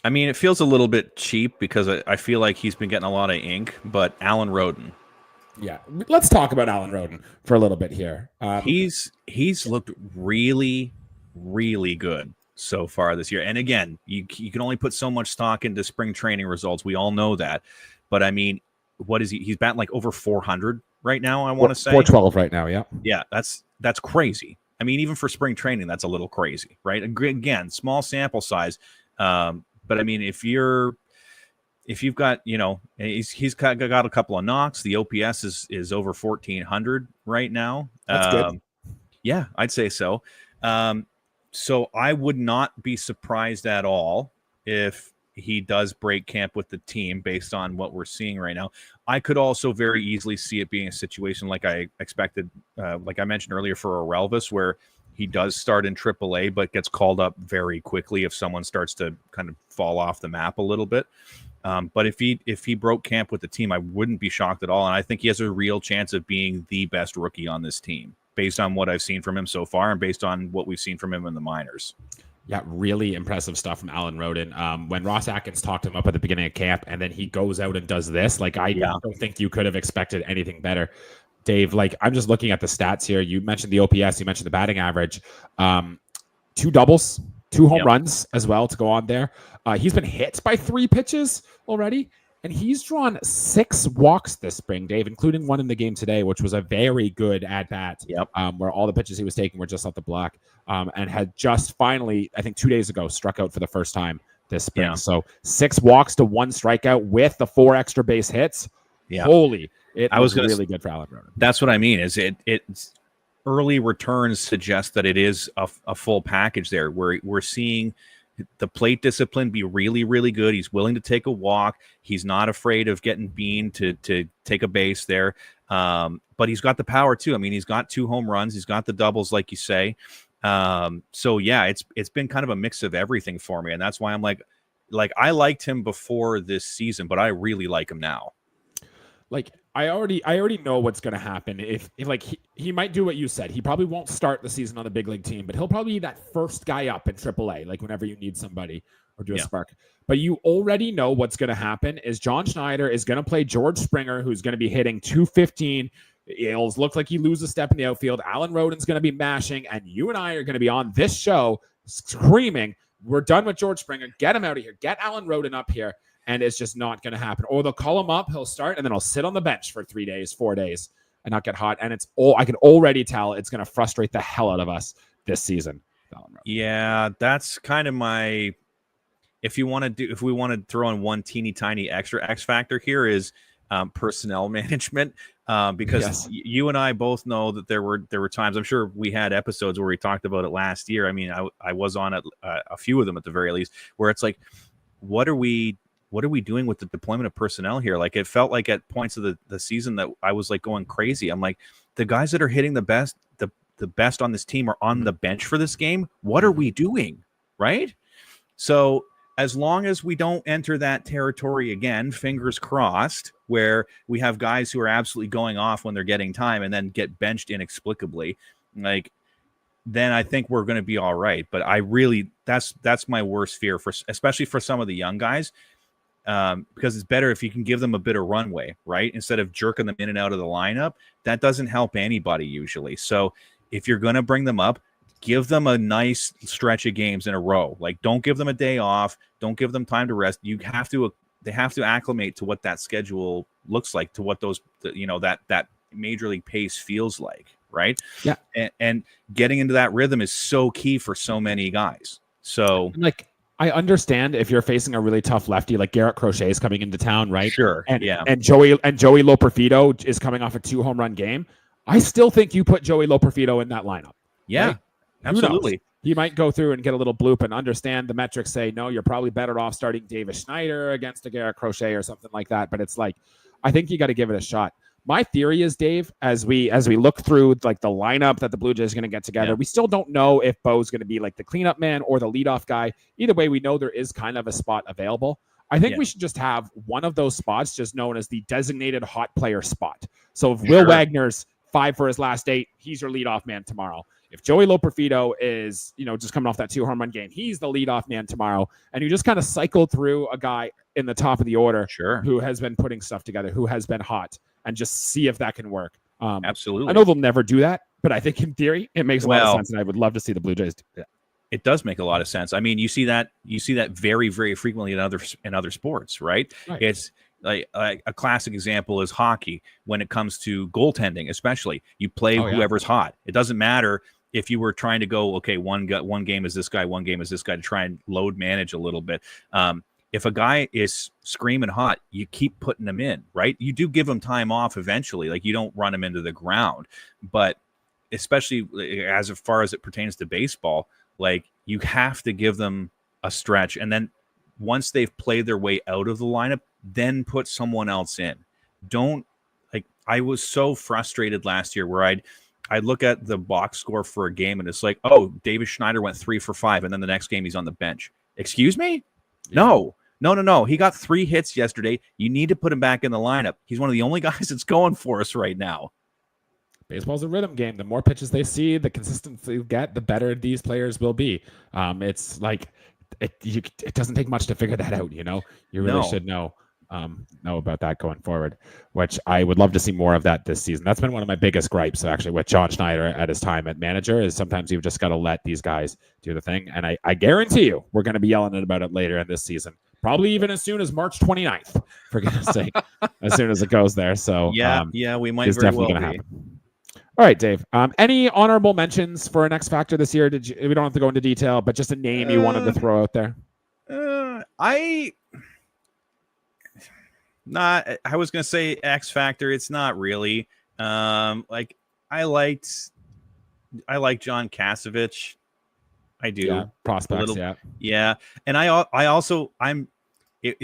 I mean, it feels a little bit cheap because I feel like he's been getting a lot of ink, but Alan Roden. Yeah, let's talk about Alan Roden for a little bit here. He's looked really, really good so far this year. And again, you can only put so much stock into spring training results. We all know that. But I mean, what is he? He's batting like over 400 right now, I want to say. 412 right now, yeah. Yeah, that's crazy. I mean, even for spring training, that's a little crazy, right? Again, small sample size. But I mean, if you've got, you know, he's got a couple of knocks. The OPS is over 1,400 right now. That's good. Yeah, I'd say so. So I would not be surprised at all if he does break camp with the team based on what we're seeing right now. I could also very easily see it being a situation like I expected, like I mentioned earlier for Orelvis, where he does start in AAA but gets called up very quickly if someone starts to kind of fall off the map a little bit. But if he broke camp with the team, I wouldn't be shocked at all. And I think he has a real chance of being the best rookie on this team based on what I've seen from him so far and based on what we've seen from him in the minors. Yeah, really impressive stuff from Alan Roden. When Ross Atkins talked him up at the beginning of camp and then he goes out and does this, like I don't think you could have expected anything better. Dave, like I'm just looking at the stats here. You mentioned the OPS, you mentioned the batting average. 2 doubles, 2 home runs as well to go on there. He's been hit by 3 pitches already, and he's drawn 6 walks this spring, Dave, including one in the game today, which was a very good at-bat, where all the pitches he was taking were just off the block, and had just finally, I think 2 days ago, struck out for the first time this spring. Yeah. So 6 walks to 1 strikeout with the 4 extra base hits. Yeah. Holy, it was really good for Alan Roden. That's what I mean, is it's early returns suggest that it is a full package there, where we're seeing the plate discipline be really, really good. He's willing to take a walk. He's not afraid of getting beamed to take a base there. But he's got the power too. I mean, he's got 2 home runs. He's got the doubles, like you say. So yeah, it's been kind of a mix of everything for me. And that's why I'm like I liked him before this season, but I really like him now. Like I already know what's going to happen. If like he might do what you said. He probably won't start the season on the big league team, but he'll probably be that first guy up in AAA, like whenever you need somebody or do a spark. But you already know what's going to happen is John Schneider is going to play George Springer, who's going to be hitting 215. It'll look like he loses a step in the outfield. Alan Roden's going to be mashing, and you and I are going to be on this show screaming, "We're done with George Springer. Get him out of here. Get Alan Roden up here." And it's just not going to happen. Or they'll call him up, he'll start, and then he'll sit on the bench for 3 days, 4 days, and not get hot. And I can already tell it's going to frustrate the hell out of us this season. Yeah, that's kind of my. If we want to throw in one teeny tiny extra X factor here is personnel management, because you and I both know that there were times. I'm sure we had episodes where we talked about it last year. I mean, I was on a few of them at the very least, where it's like, what are we doing with the deployment of personnel here? Like it felt like at points of the season that I was like going crazy. I'm like, the guys that are hitting the best on this team are on the bench for this game. What are we doing? Right? So as long as we don't enter that territory again, fingers crossed, where we have guys who are absolutely going off when they're getting time and then get benched inexplicably, like, then I think we're going to be all right. But I really, that's my worst fear, especially for some of the young guys. Because it's better if you can give them a bit of runway, right? Instead of jerking them in and out of the lineup. That doesn't help anybody usually. So if you're going to bring them up, give them a nice stretch of games in a row. Like, don't give them a day off. Don't give them time to rest. They have to acclimate to what that schedule looks like, to what that major league pace feels like, right? Yeah. And getting into that rhythm is so key for so many guys. So, like, I understand if you're facing a really tough lefty, like Garrett Crochet is coming into town, right? Sure. And Joey Loperfido is coming off a 2 home run game. I still think you put Joey Loperfido in that lineup. Yeah, right? absolutely. He might go through and get a little bloop and understand the metrics say, no, you're probably better off starting Davis Schneider against a Garrett Crochet or something like that. But it's like, I think you got to give it a shot. My theory is, Dave, as we look through like the lineup that the Blue Jays are going to get together, we still don't know if Bo's going to be like the cleanup man or the leadoff guy. Either way, we know there is kind of a spot available. I think we should just have one of those spots just known as the designated hot player spot. So if Will Wagner's 5 for his last 8, he's your leadoff man tomorrow. If Joey Loperfido is, just coming off that 2 home run game, he's the leadoff man tomorrow. And you just kind of cycle through a guy in the top of the order who has been putting stuff together, who has been hot, and just see if that can work. Absolutely. I know they'll never do that, but I think in theory it makes a lot of sense, and I would love to see the Blue Jays do that. It does make a lot of sense. I mean, you see that very, very frequently in other sports, right? It's like a classic example is hockey. When it comes to goaltending, especially, you play whoever's hot. It doesn't matter if you were trying to go, okay, one game is this guy, one game is this guy, to try and load manage a little bit. If a guy is screaming hot, you keep putting him in, right? You do give him time off eventually. Like, you don't run him into the ground. But especially as far as it pertains to baseball, like, you have to give them a stretch. And then once they've played their way out of the lineup, then put someone else in. Don't, like, I was so frustrated last year where I'd look at the box score for a game and it's like, oh, Davis Schneider went 3 for 5. And then the next game he's on the bench. Excuse me? No. He got 3 hits yesterday. You need to put him back in the lineup. He's one of the only guys that's going for us right now. Baseball's a rhythm game. The more pitches they see, the consistency you get, the better these players will be. It's like it doesn't take much to figure that out. You really should know about that going forward, which I would love to see more of that this season. That's been one of my biggest gripes, actually, with John Schneider at his time at manager, is sometimes you've just got to let these guys do the thing. And I guarantee you we're going to be yelling about it later in this season. Probably even as soon as March 29th, for goodness sake, as soon as it goes there. So we might it's very definitely well going to happen. All right, Dave. Any honorable mentions for an X Factor this year? We don't have to go into detail, but just a name you wanted to throw out there. I was going to say X Factor. It's not really. Like, I like John Kasevich. I do. Yeah, prospects. Yeah. And I'm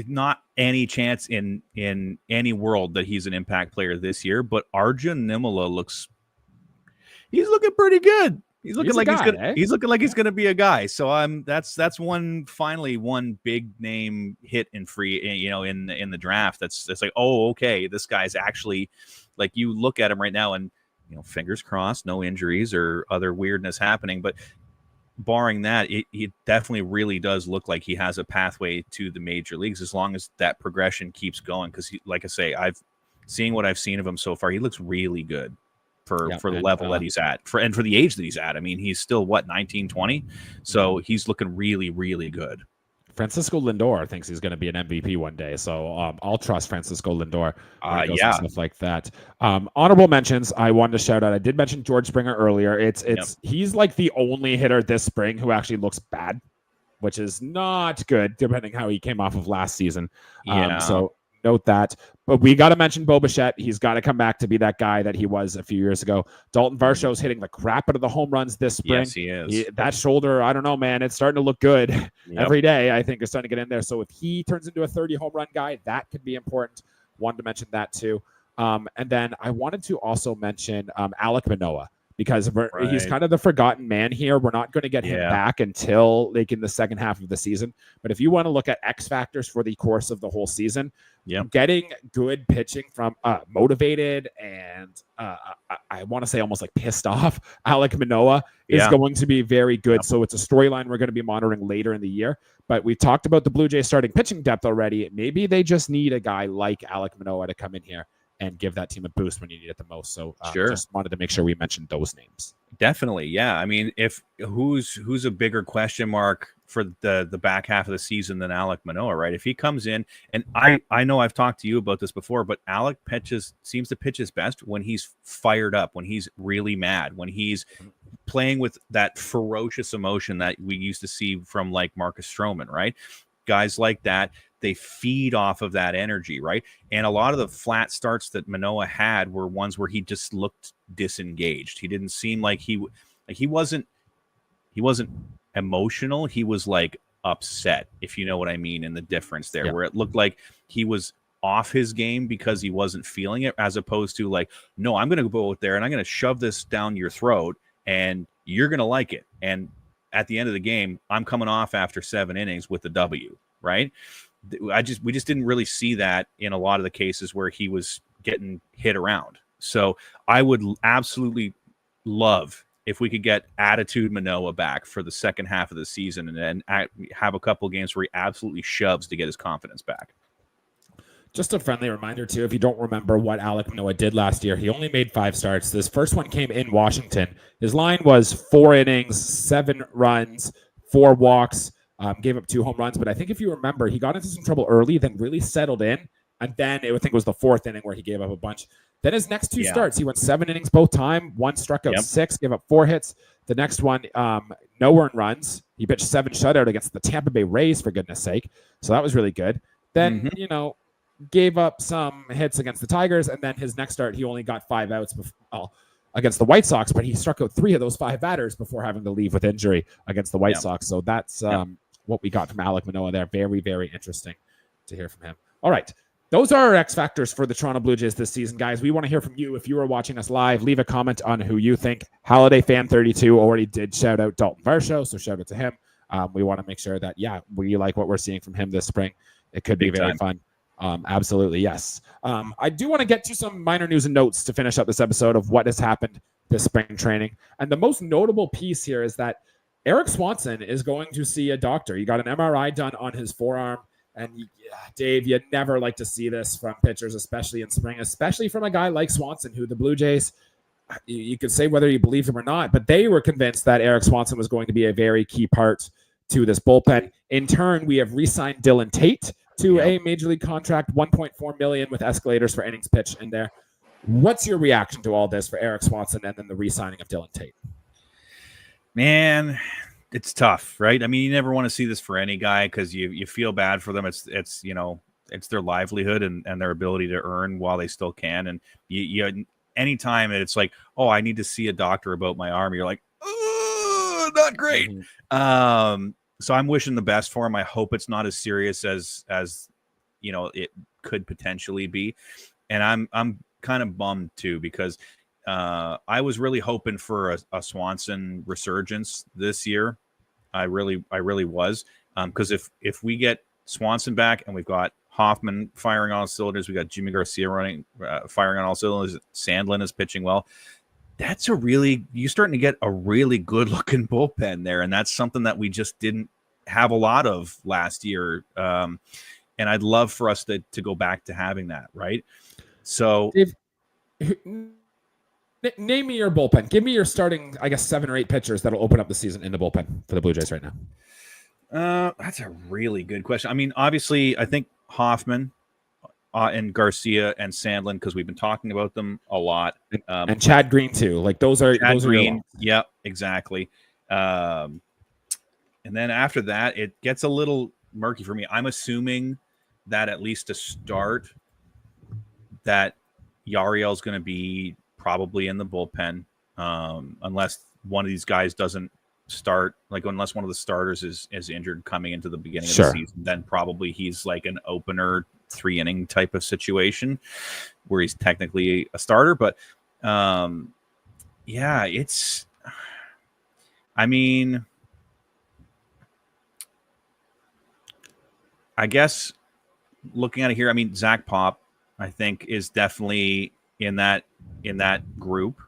not any chance in any world that he's an impact player this year, but Arjun Nimala he's looking pretty good. He's looking like he's gonna be a guy. So that's one big name hit in free, in the draft. That's like, oh, okay, this guy's actually, like, you look at him right now and, fingers crossed, no injuries or other weirdness happening, but barring that, it definitely really does look like he has a pathway to the major leagues as long as that progression keeps going. Because, like I say, seeing what I've seen of him so far, he looks really good for the level that he's at, for the age that he's at. I mean, he's still 19, 20, so he's looking really, really good. Francisco Lindor thinks he's going to be an MVP one day, so I'll trust Francisco Lindor. Stuff like that. Honorable mentions I wanted to shout out. I did mention George Springer earlier. He's like the only hitter this spring who actually looks bad, which is not good, depending how he came off of last season. So note that. But we got to mention Bo Bichette. He's got to come back to be that guy that he was a few years ago. Dalton Varsho's hitting the crap out of the home runs this spring. Yes, he is. That shoulder, I don't know, man. It's starting to look good every day. I think it's starting to get in there. So if he turns into a 30 home run guy, that could be important. Wanted to mention that too. And then I wanted to also mention Alek Manoah, because he's kind of the forgotten man here. We're not going to get him back until like in the second half of the season. But if you want to look at X factors for the course of the whole season, getting good pitching from motivated and I want to say almost like pissed off Alek Manoah is going to be very good. So it's a storyline we're going to be monitoring later in the year. But we've talked about the Blue Jays starting pitching depth already. Maybe they just need a guy like Alek Manoah to come in here and give that team a boost when you need it the most. So Sure. just wanted to make sure we mentioned those names. Definitely. Yeah. I mean, if who's a bigger question mark for the back half of the season than Alek Manoah, right? If he comes in, and I know I've talked to you about this before, but Alek seems to pitch his best when he's fired up, when he's really mad, when he's playing with that ferocious emotion that we used to see from like Marcus Stroman, right? Guys like that, they feed off of that energy, right? And a lot of the flat starts that Manoah had were ones where he just looked disengaged. He didn't seem like he wasn't emotional. He was like upset, if you know what I mean, in the difference there, where it looked like he was off his game because he wasn't feeling it, as opposed to like, no, I'm going to go out there and I'm going to shove this down your throat and you're going to like it. And at the end of the game, I'm coming off after 7 innings with the W, right? We just didn't really see that in a lot of the cases where he was getting hit around. So I would absolutely love if we could get attitude Manoah back for the second half of the season and have a couple games where he absolutely shoves to get his confidence back. Just a friendly reminder, too, if you don't remember what Alek Manoah did last year, he only made 5 starts. This first one came in Washington. His line was 4 innings, 7 runs, 4 walks, gave up 2 home runs. But I think if you remember, he got into some trouble early, then really settled in. And then I think it was the 4th inning where he gave up a bunch. Then his next 2 starts, he went 7 innings both time. 1 struck out 6, gave up 4 hits. The next one, no earned runs. He pitched 7 shutout against the Tampa Bay Rays, for goodness sake. So that was really good. Then, gave up some hits against the Tigers, and then his next start, he only got 5 outs against the White Sox, but he struck out 3 of those 5 batters before having to leave with injury against the White Sox. So that's what we got from Alek Manoah there. Very, very interesting to hear from him. All right. Those are our X factors for the Toronto Blue Jays this season, guys. We want to hear from you. If you are watching us live, leave a comment on who you think. Holiday Fan 32 already did shout out Dalton Varsho, so shout out to him. We want to make sure that, we like what we're seeing from him this spring. It could be very fun. Absolutely, yes. I do want to get to some minor news and notes to finish up this episode of what has happened this spring training. And the most notable piece here is that Eric Swanson is going to see a doctor. He got an MRI done on his forearm. And Dave, you'd never like to see this from pitchers, especially in spring, especially from a guy like Swanson, who the Blue Jays, you could say whether you believe him or not, but they were convinced that Eric Swanson was going to be a very key part to this bullpen. In turn, we have re-signed Dillon Tate to a major league contract, $1.4 million with escalators for innings pitched in there. What's your reaction to all this for Eric Swanson and then the re-signing of Dillon Tate? Man, it's tough, right? I mean, you never want to see this for any guy because you feel bad for them. It's their livelihood and their ability to earn while they still can. And you anytime it's like, oh, I need to see a doctor about my arm, you're like, oh, not great. Mm-hmm. So I'm wishing the best for him. I hope it's not as serious as it could potentially be. And I'm kind of bummed too because I was really hoping for a Swanson resurgence this year. I really was. Because if we get Swanson back and we've got Hoffman firing on all cylinders, we got Jimmy Garcia firing on all cylinders, Sandlin is pitching well. You're starting to get a really good looking bullpen there. And that's something that we just didn't have a lot of last year. And I'd love for us to go back to having that. Right. So name me your bullpen. Give me your starting, 7 or 8 pitchers that'll open up the season in the bullpen for the Blue Jays right now. That's a really good question. I mean, obviously, I think Hoffman and Garcia and Sandlin, because we've been talking about them a lot. And Chad Green, too. Like, those are Green. Yeah, exactly. And then after that, it gets a little murky for me. I'm assuming that at least to start, that Yariel's going to be probably in the bullpen, unless one of these guys doesn't start, like unless one of the starters is injured coming into the beginning of the season, then probably he's like an opener 3-inning type of situation where he's technically a starter. But I guess looking at it here, Zach Pop, I think, is definitely in that group.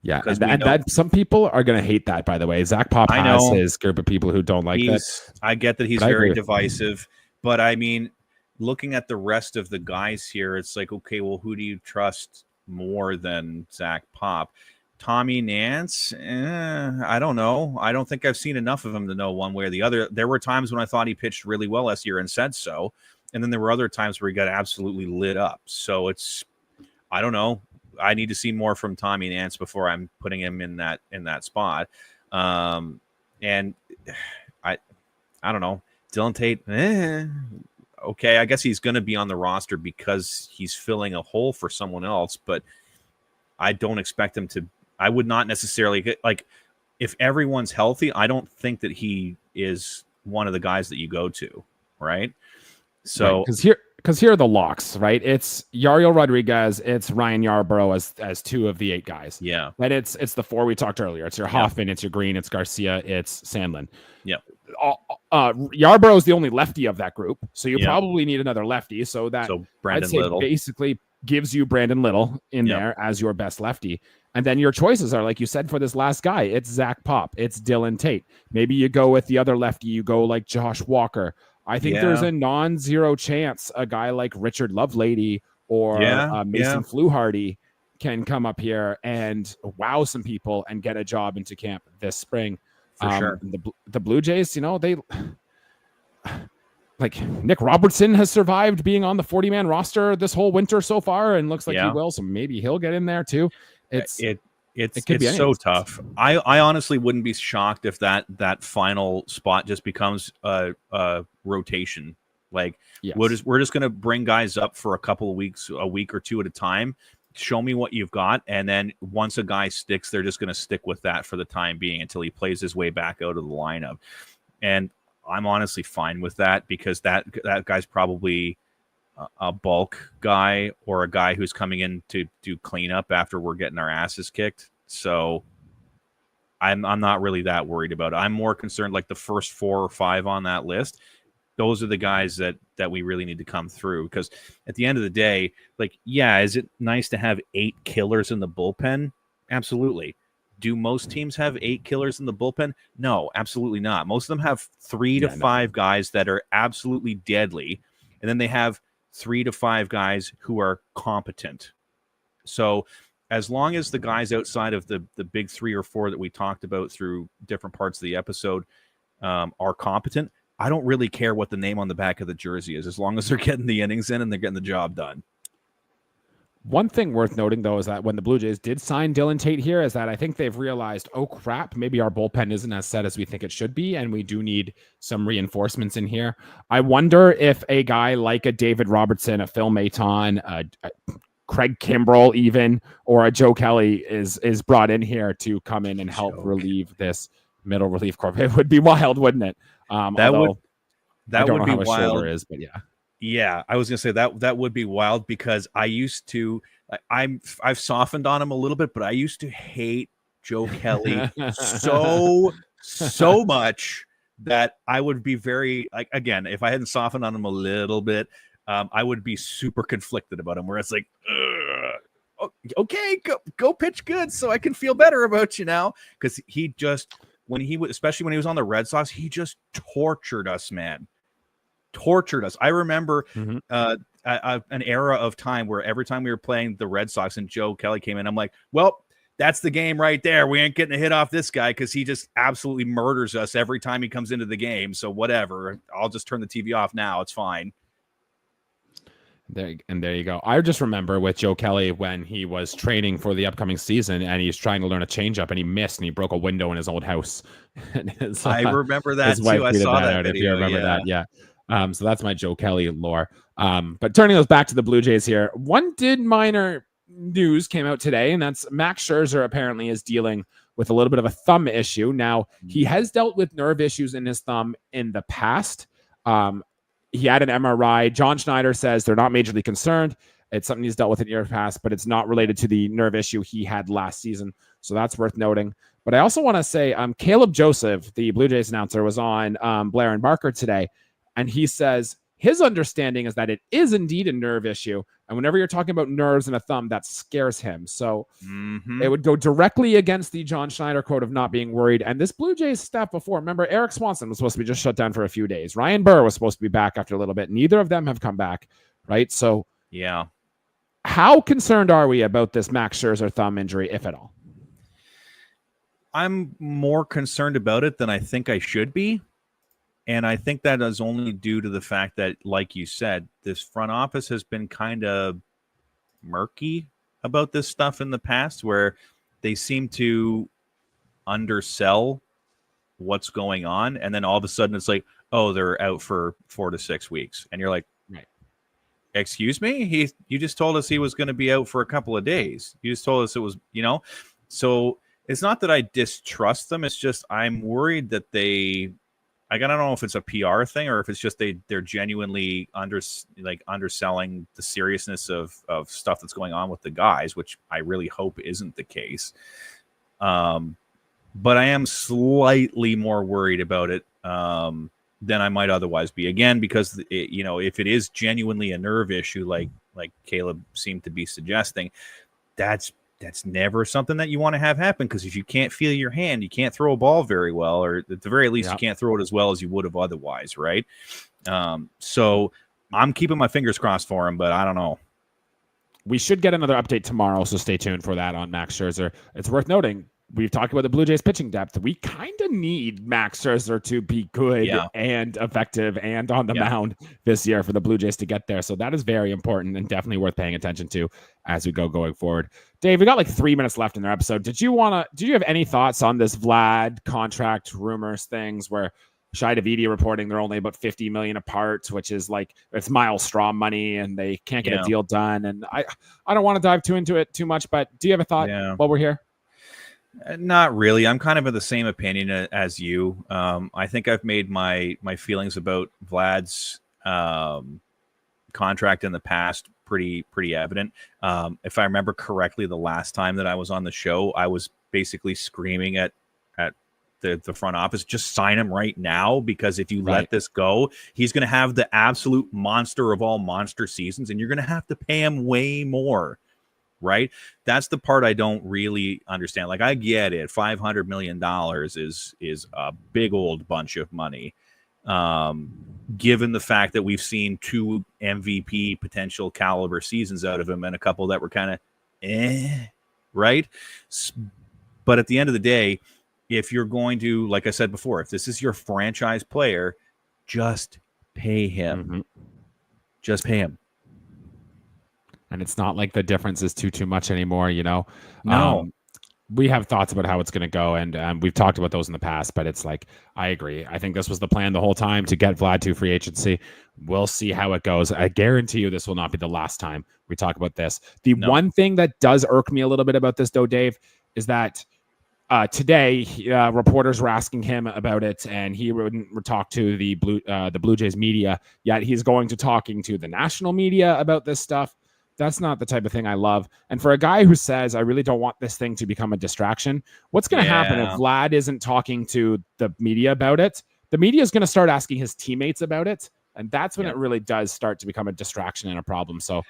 Yeah, and that some people are going to hate that, by the way. Zach Pop has his group of people who don't like that. I get that he's very divisive, but looking at the rest of the guys here, it's like, okay, well, who do you trust more than Zach Pop? Tommy Nance, I don't know. I don't think I've seen enough of him to know one way or the other. There were times when I thought he pitched really well last year and said so. And then there were other times where he got absolutely lit up. So I don't know. I need to see more from Tommy Nance before I'm putting him in that spot. And I don't know. Dillon Tate, okay, I guess he's going to be on the roster because he's filling a hole for someone else, but I don't expect him to. I would not necessarily get, like, if everyone's healthy, I don't think that he is one of the guys that you go to, right? So because here are the locks, right? It's Yariel Rodriguez, it's Ryan Yarbrough as 2 of the 8 guys. Yeah. And it's the 4 we talked earlier. It's your Hoffman, it's your Green, it's Garcia, it's Sandlin. Yeah. Yarbrough is the only lefty of that group, so you probably need another lefty. So Brandon I'd say Little basically gives you Brandon Little in there as your best lefty. And then your choices are, like you said, for this last guy, it's Zach Pop, it's Dillon Tate. Maybe you go with the other lefty, you go like Josh Walker. I think there's a non-zero chance a guy like Richard Lovelady or Mason Fluharty can come up here and wow some people and get a job into camp this spring. For sure. The Blue Jays, they like Nick Robertson has survived being on the 40-man roster this whole winter so far and looks like he will. So maybe he'll get in there too. It's so tough. I honestly wouldn't be shocked if that final spot just becomes a rotation. Like we're just going to bring guys up for a couple of weeks, a week or two at a time. Show me what you've got, and then once a guy sticks, they're just going to stick with that for the time being until he plays his way back out of the lineup. And I'm honestly fine with that because that guy's probably a bulk guy or a guy who's coming in to do cleanup after we're getting our asses kicked. So I'm not really that worried about it. I'm more concerned like the first 4 or 5 on that list. Those are the guys that we really need to come through because at the end of the day, like, is it nice to have 8 killers in the bullpen? Absolutely. Do most teams have 8 killers in the bullpen? No, absolutely not. Most of them have 3 to 5 guys that are absolutely deadly. And then they have 3 to 5 guys who are competent. So as long as the guys outside of the big 3 or 4 that we talked about through different parts of the episode are competent, I don't really care what the name on the back of the jersey is, as long as they're getting the innings in and they're getting the job done. One thing worth noting, though, is that when the Blue Jays did sign Dillon Tate here, is that I think they've realized, oh, crap, maybe our bullpen isn't as set as we think it should be, and we do need some reinforcements in here. I wonder if a guy like a David Robertson, a Phil Maton, a Craig Kimbrell even, or a Joe Kelly is brought in here to come in and help relieve this middle relief corps. It would be wild, wouldn't it? That would be wild. Is, but yeah, I was gonna say that would be wild because I used to. I've softened on him a little bit, but I used to hate Joe Kelly so much that I would be very like, again, if I hadn't softened on him a little bit, I would be super conflicted about him. Where it's like, okay, go pitch good, so I can feel better about you now, because he just. Especially when he was on the Red Sox, he just tortured us, man. Tortured us. I remember an era of time where every time we were playing the Red Sox and Joe Kelly came in, I'm like, well, that's the game right there. We ain't getting a hit off this guy because he just absolutely murders us every time he comes into the game. So whatever. I'll just turn the TV off now. It's fine. There you go. I just remember with Joe Kelly when he was training for the upcoming season and he's trying to learn a changeup and he missed and he broke a window in his old house. I remember that too. I saw that video. If you remember that, so that's my Joe Kelly lore. But turning those back to the Blue Jays here, one minor news came out today, and that's Max Scherzer apparently is dealing with a little bit of a thumb issue. Now, he has dealt with nerve issues in his thumb in the past. He had an MRI. John Schneider says they're not majorly concerned. It's something he's dealt with in years past, but it's not related to the nerve issue he had last season. So that's worth noting. But I also want to say Caleb Joseph, the Blue Jays announcer, was on Blair and Barker today, and he says His understanding is that it is indeed a nerve issue. And whenever you're talking about nerves and a thumb, that scares him. So it would go directly against the John Schneider quote of not being worried. And this Blue Jays staff before, remember, Eric Swanson was supposed to be just shut down for a few days. Ryan Burr was supposed to be back after a little bit. Neither of them have come back, right? So yeah. How concerned are we about this Max Scherzer thumb injury, if at all? I'm more concerned about it than I think I should be. And I think that is only due to the fact that, like you said, this front office has been kind of murky about this stuff in the past, where they seem to undersell what's going on. And then all of a sudden it's like, oh, they're out for 4 to 6 weeks. And you're like, right. Excuse me? You just told us he was going to be out for a couple of days. You just told us it was, so it's not that I distrust them. It's just I'm worried that I don't know if it's a PR thing or if it's just they're genuinely underselling the seriousness of stuff that's going on with the guys, which I really hope isn't the case. But I am slightly more worried about it than I might otherwise be. Again, because if it is genuinely a nerve issue, like Caleb seemed to be suggesting, that's never something that you want to have happen, because if you can't feel your hand, you can't throw a ball very well, or at the very least, you can't throw it as well as you would have otherwise, right? So I'm keeping my fingers crossed for him, but I don't know. We should get another update tomorrow, so stay tuned for that on Max Scherzer. It's worth noting, we've talked about the Blue Jays pitching depth. We kind of need Max Scherzer to be good and effective and on the mound this year for the Blue Jays to get there. So that is very important and definitely worth paying attention to as we go going forward. Dave, we got like 3 minutes left in their episode. Did you have any thoughts on this Vlad contract rumors things where Shai Davidi reporting they're only about $50 million apart, which is like it's Miles Straw money and they can't get a deal done. And I don't want to dive into it too much, but do you have a thought while we're here? Not really. I'm kind of of the same opinion as you. I think I've made my feelings about Vlad's contract in the past pretty evident. If I remember correctly, the last time that I was on the show, I was basically screaming at the front office, just sign him right now, because if you let this go, he's going to have the absolute monster of all monster seasons, and you're going to have to pay him way more. Right? That's the part I don't really understand. Like, I get it. $500 million is a big old bunch of money. Given the fact that we've seen 2 MVP potential caliber seasons out of him and a couple that were kind of right? But at the end of the day, if you're going to, like I said before, if this is your franchise player, just pay him. Mm-hmm. Just pay him. And it's not like the difference is too much anymore, No. We have thoughts about how it's going to go, and we've talked about those in the past, but it's like, I agree. I think this was the plan the whole time to get Vlad to free agency. We'll see how it goes. I guarantee you this will not be the last time we talk about this. One thing that does irk me a little bit about this, though, Dave, is that today reporters were asking him about it, and he wouldn't talk to the Blue Jays media, yet he's going to talking to the national media about this stuff. That's not the type of thing I love. And for a guy who says, I really don't want this thing to become a distraction, what's going to happen if Vlad isn't talking to the media about it? The media is going to start asking his teammates about it. And that's when it really does start to become a distraction and a problem. So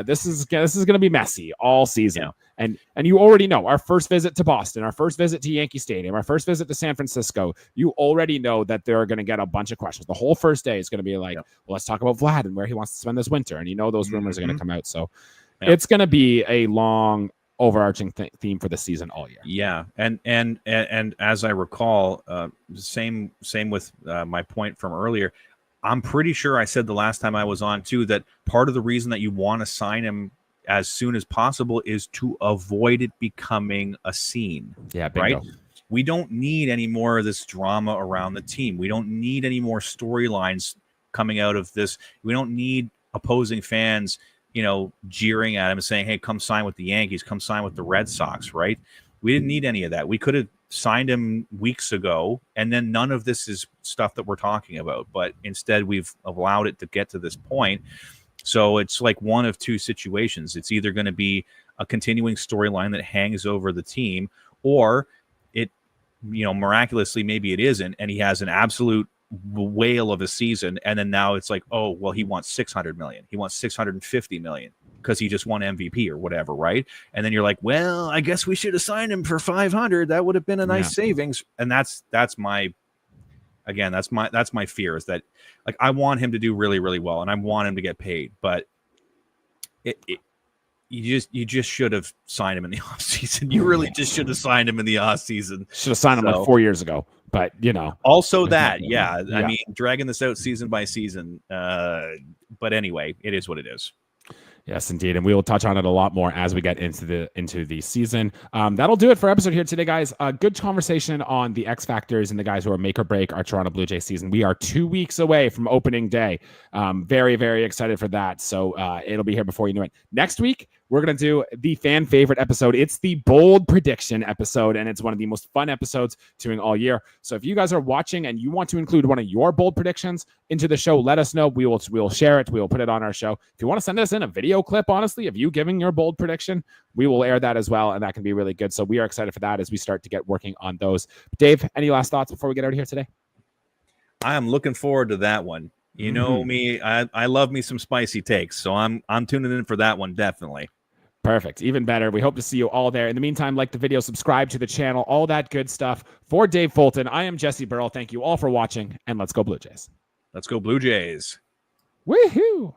this is going to be messy all season. Yeah. And you already know our first visit to Boston, our first visit to Yankee Stadium, our first visit to San Francisco, you already know that they're going to get a bunch of questions. The whole first day is going to be like, well, let's talk about Vlad and where he wants to spend this winter. And those rumors are going to come out. So it's going to be a long overarching theme for the season all year. Yeah. And as I recall, same with my point from earlier, I'm pretty sure I said the last time I was on too, that part of the reason that you want to sign him as soon as possible is to avoid it becoming a scene. Yeah. Bingo. Right. We don't need any more of this drama around the team. We don't need any more storylines coming out of this. We don't need opposing fans, jeering at him and saying, hey, come sign with the Yankees, come sign with the Red Sox. Right. We didn't need any of that. We could have signed him weeks ago, and then none of this is stuff that we're talking about. But instead, we've allowed it to get to this point. So it's like one of two situations. It's either going to be a continuing storyline that hangs over the team, or it, miraculously, maybe it isn't, and he has an absolute whale of a season, and then now it's like, oh well, he wants 600 million, he wants 650 million because he just won MVP or whatever, right? And then you're like, well, I guess we should have signed him for 500. That would have been a nice savings. And that's my fear, is that like I want him to do really, really well, and I want him to get paid, but you just should have signed him in the offseason. You really just should have signed him in the offseason. Should have signed him like 4 years ago. But also that, I mean, dragging this out season by season. But anyway, it is what it is. Yes, indeed. And we will touch on it a lot more as we get into the season. That'll do it for episode here today, guys. Good conversation on the X factors and the guys who are make or break our Toronto Blue Jays season. We are 2 weeks away from opening day. Very, very excited for that. So it'll be here before you know it. Next week, we're going to do the fan favorite episode. It's the bold prediction episode, and it's one of the most fun episodes doing all year. So if you guys are watching and you want to include one of your bold predictions into the show, let us know. We will share it. We will put it on our show. If you want to send us in a video clip, honestly, of you giving your bold prediction, we will air that as well, and that can be really good. So we are excited for that as we start to get working on those. Dave, any last thoughts before we get out of here today? I am looking forward to that one. You know me, I love me some spicy takes, so I'm tuning in for that one, definitely. Perfect. Even better. We hope to see you all there. In the meantime, like the video, subscribe to the channel, all that good stuff. For Dave Fulton, I am Jesse Burrell. Thank you all for watching, and let's go Blue Jays. Let's go Blue Jays. Woohoo!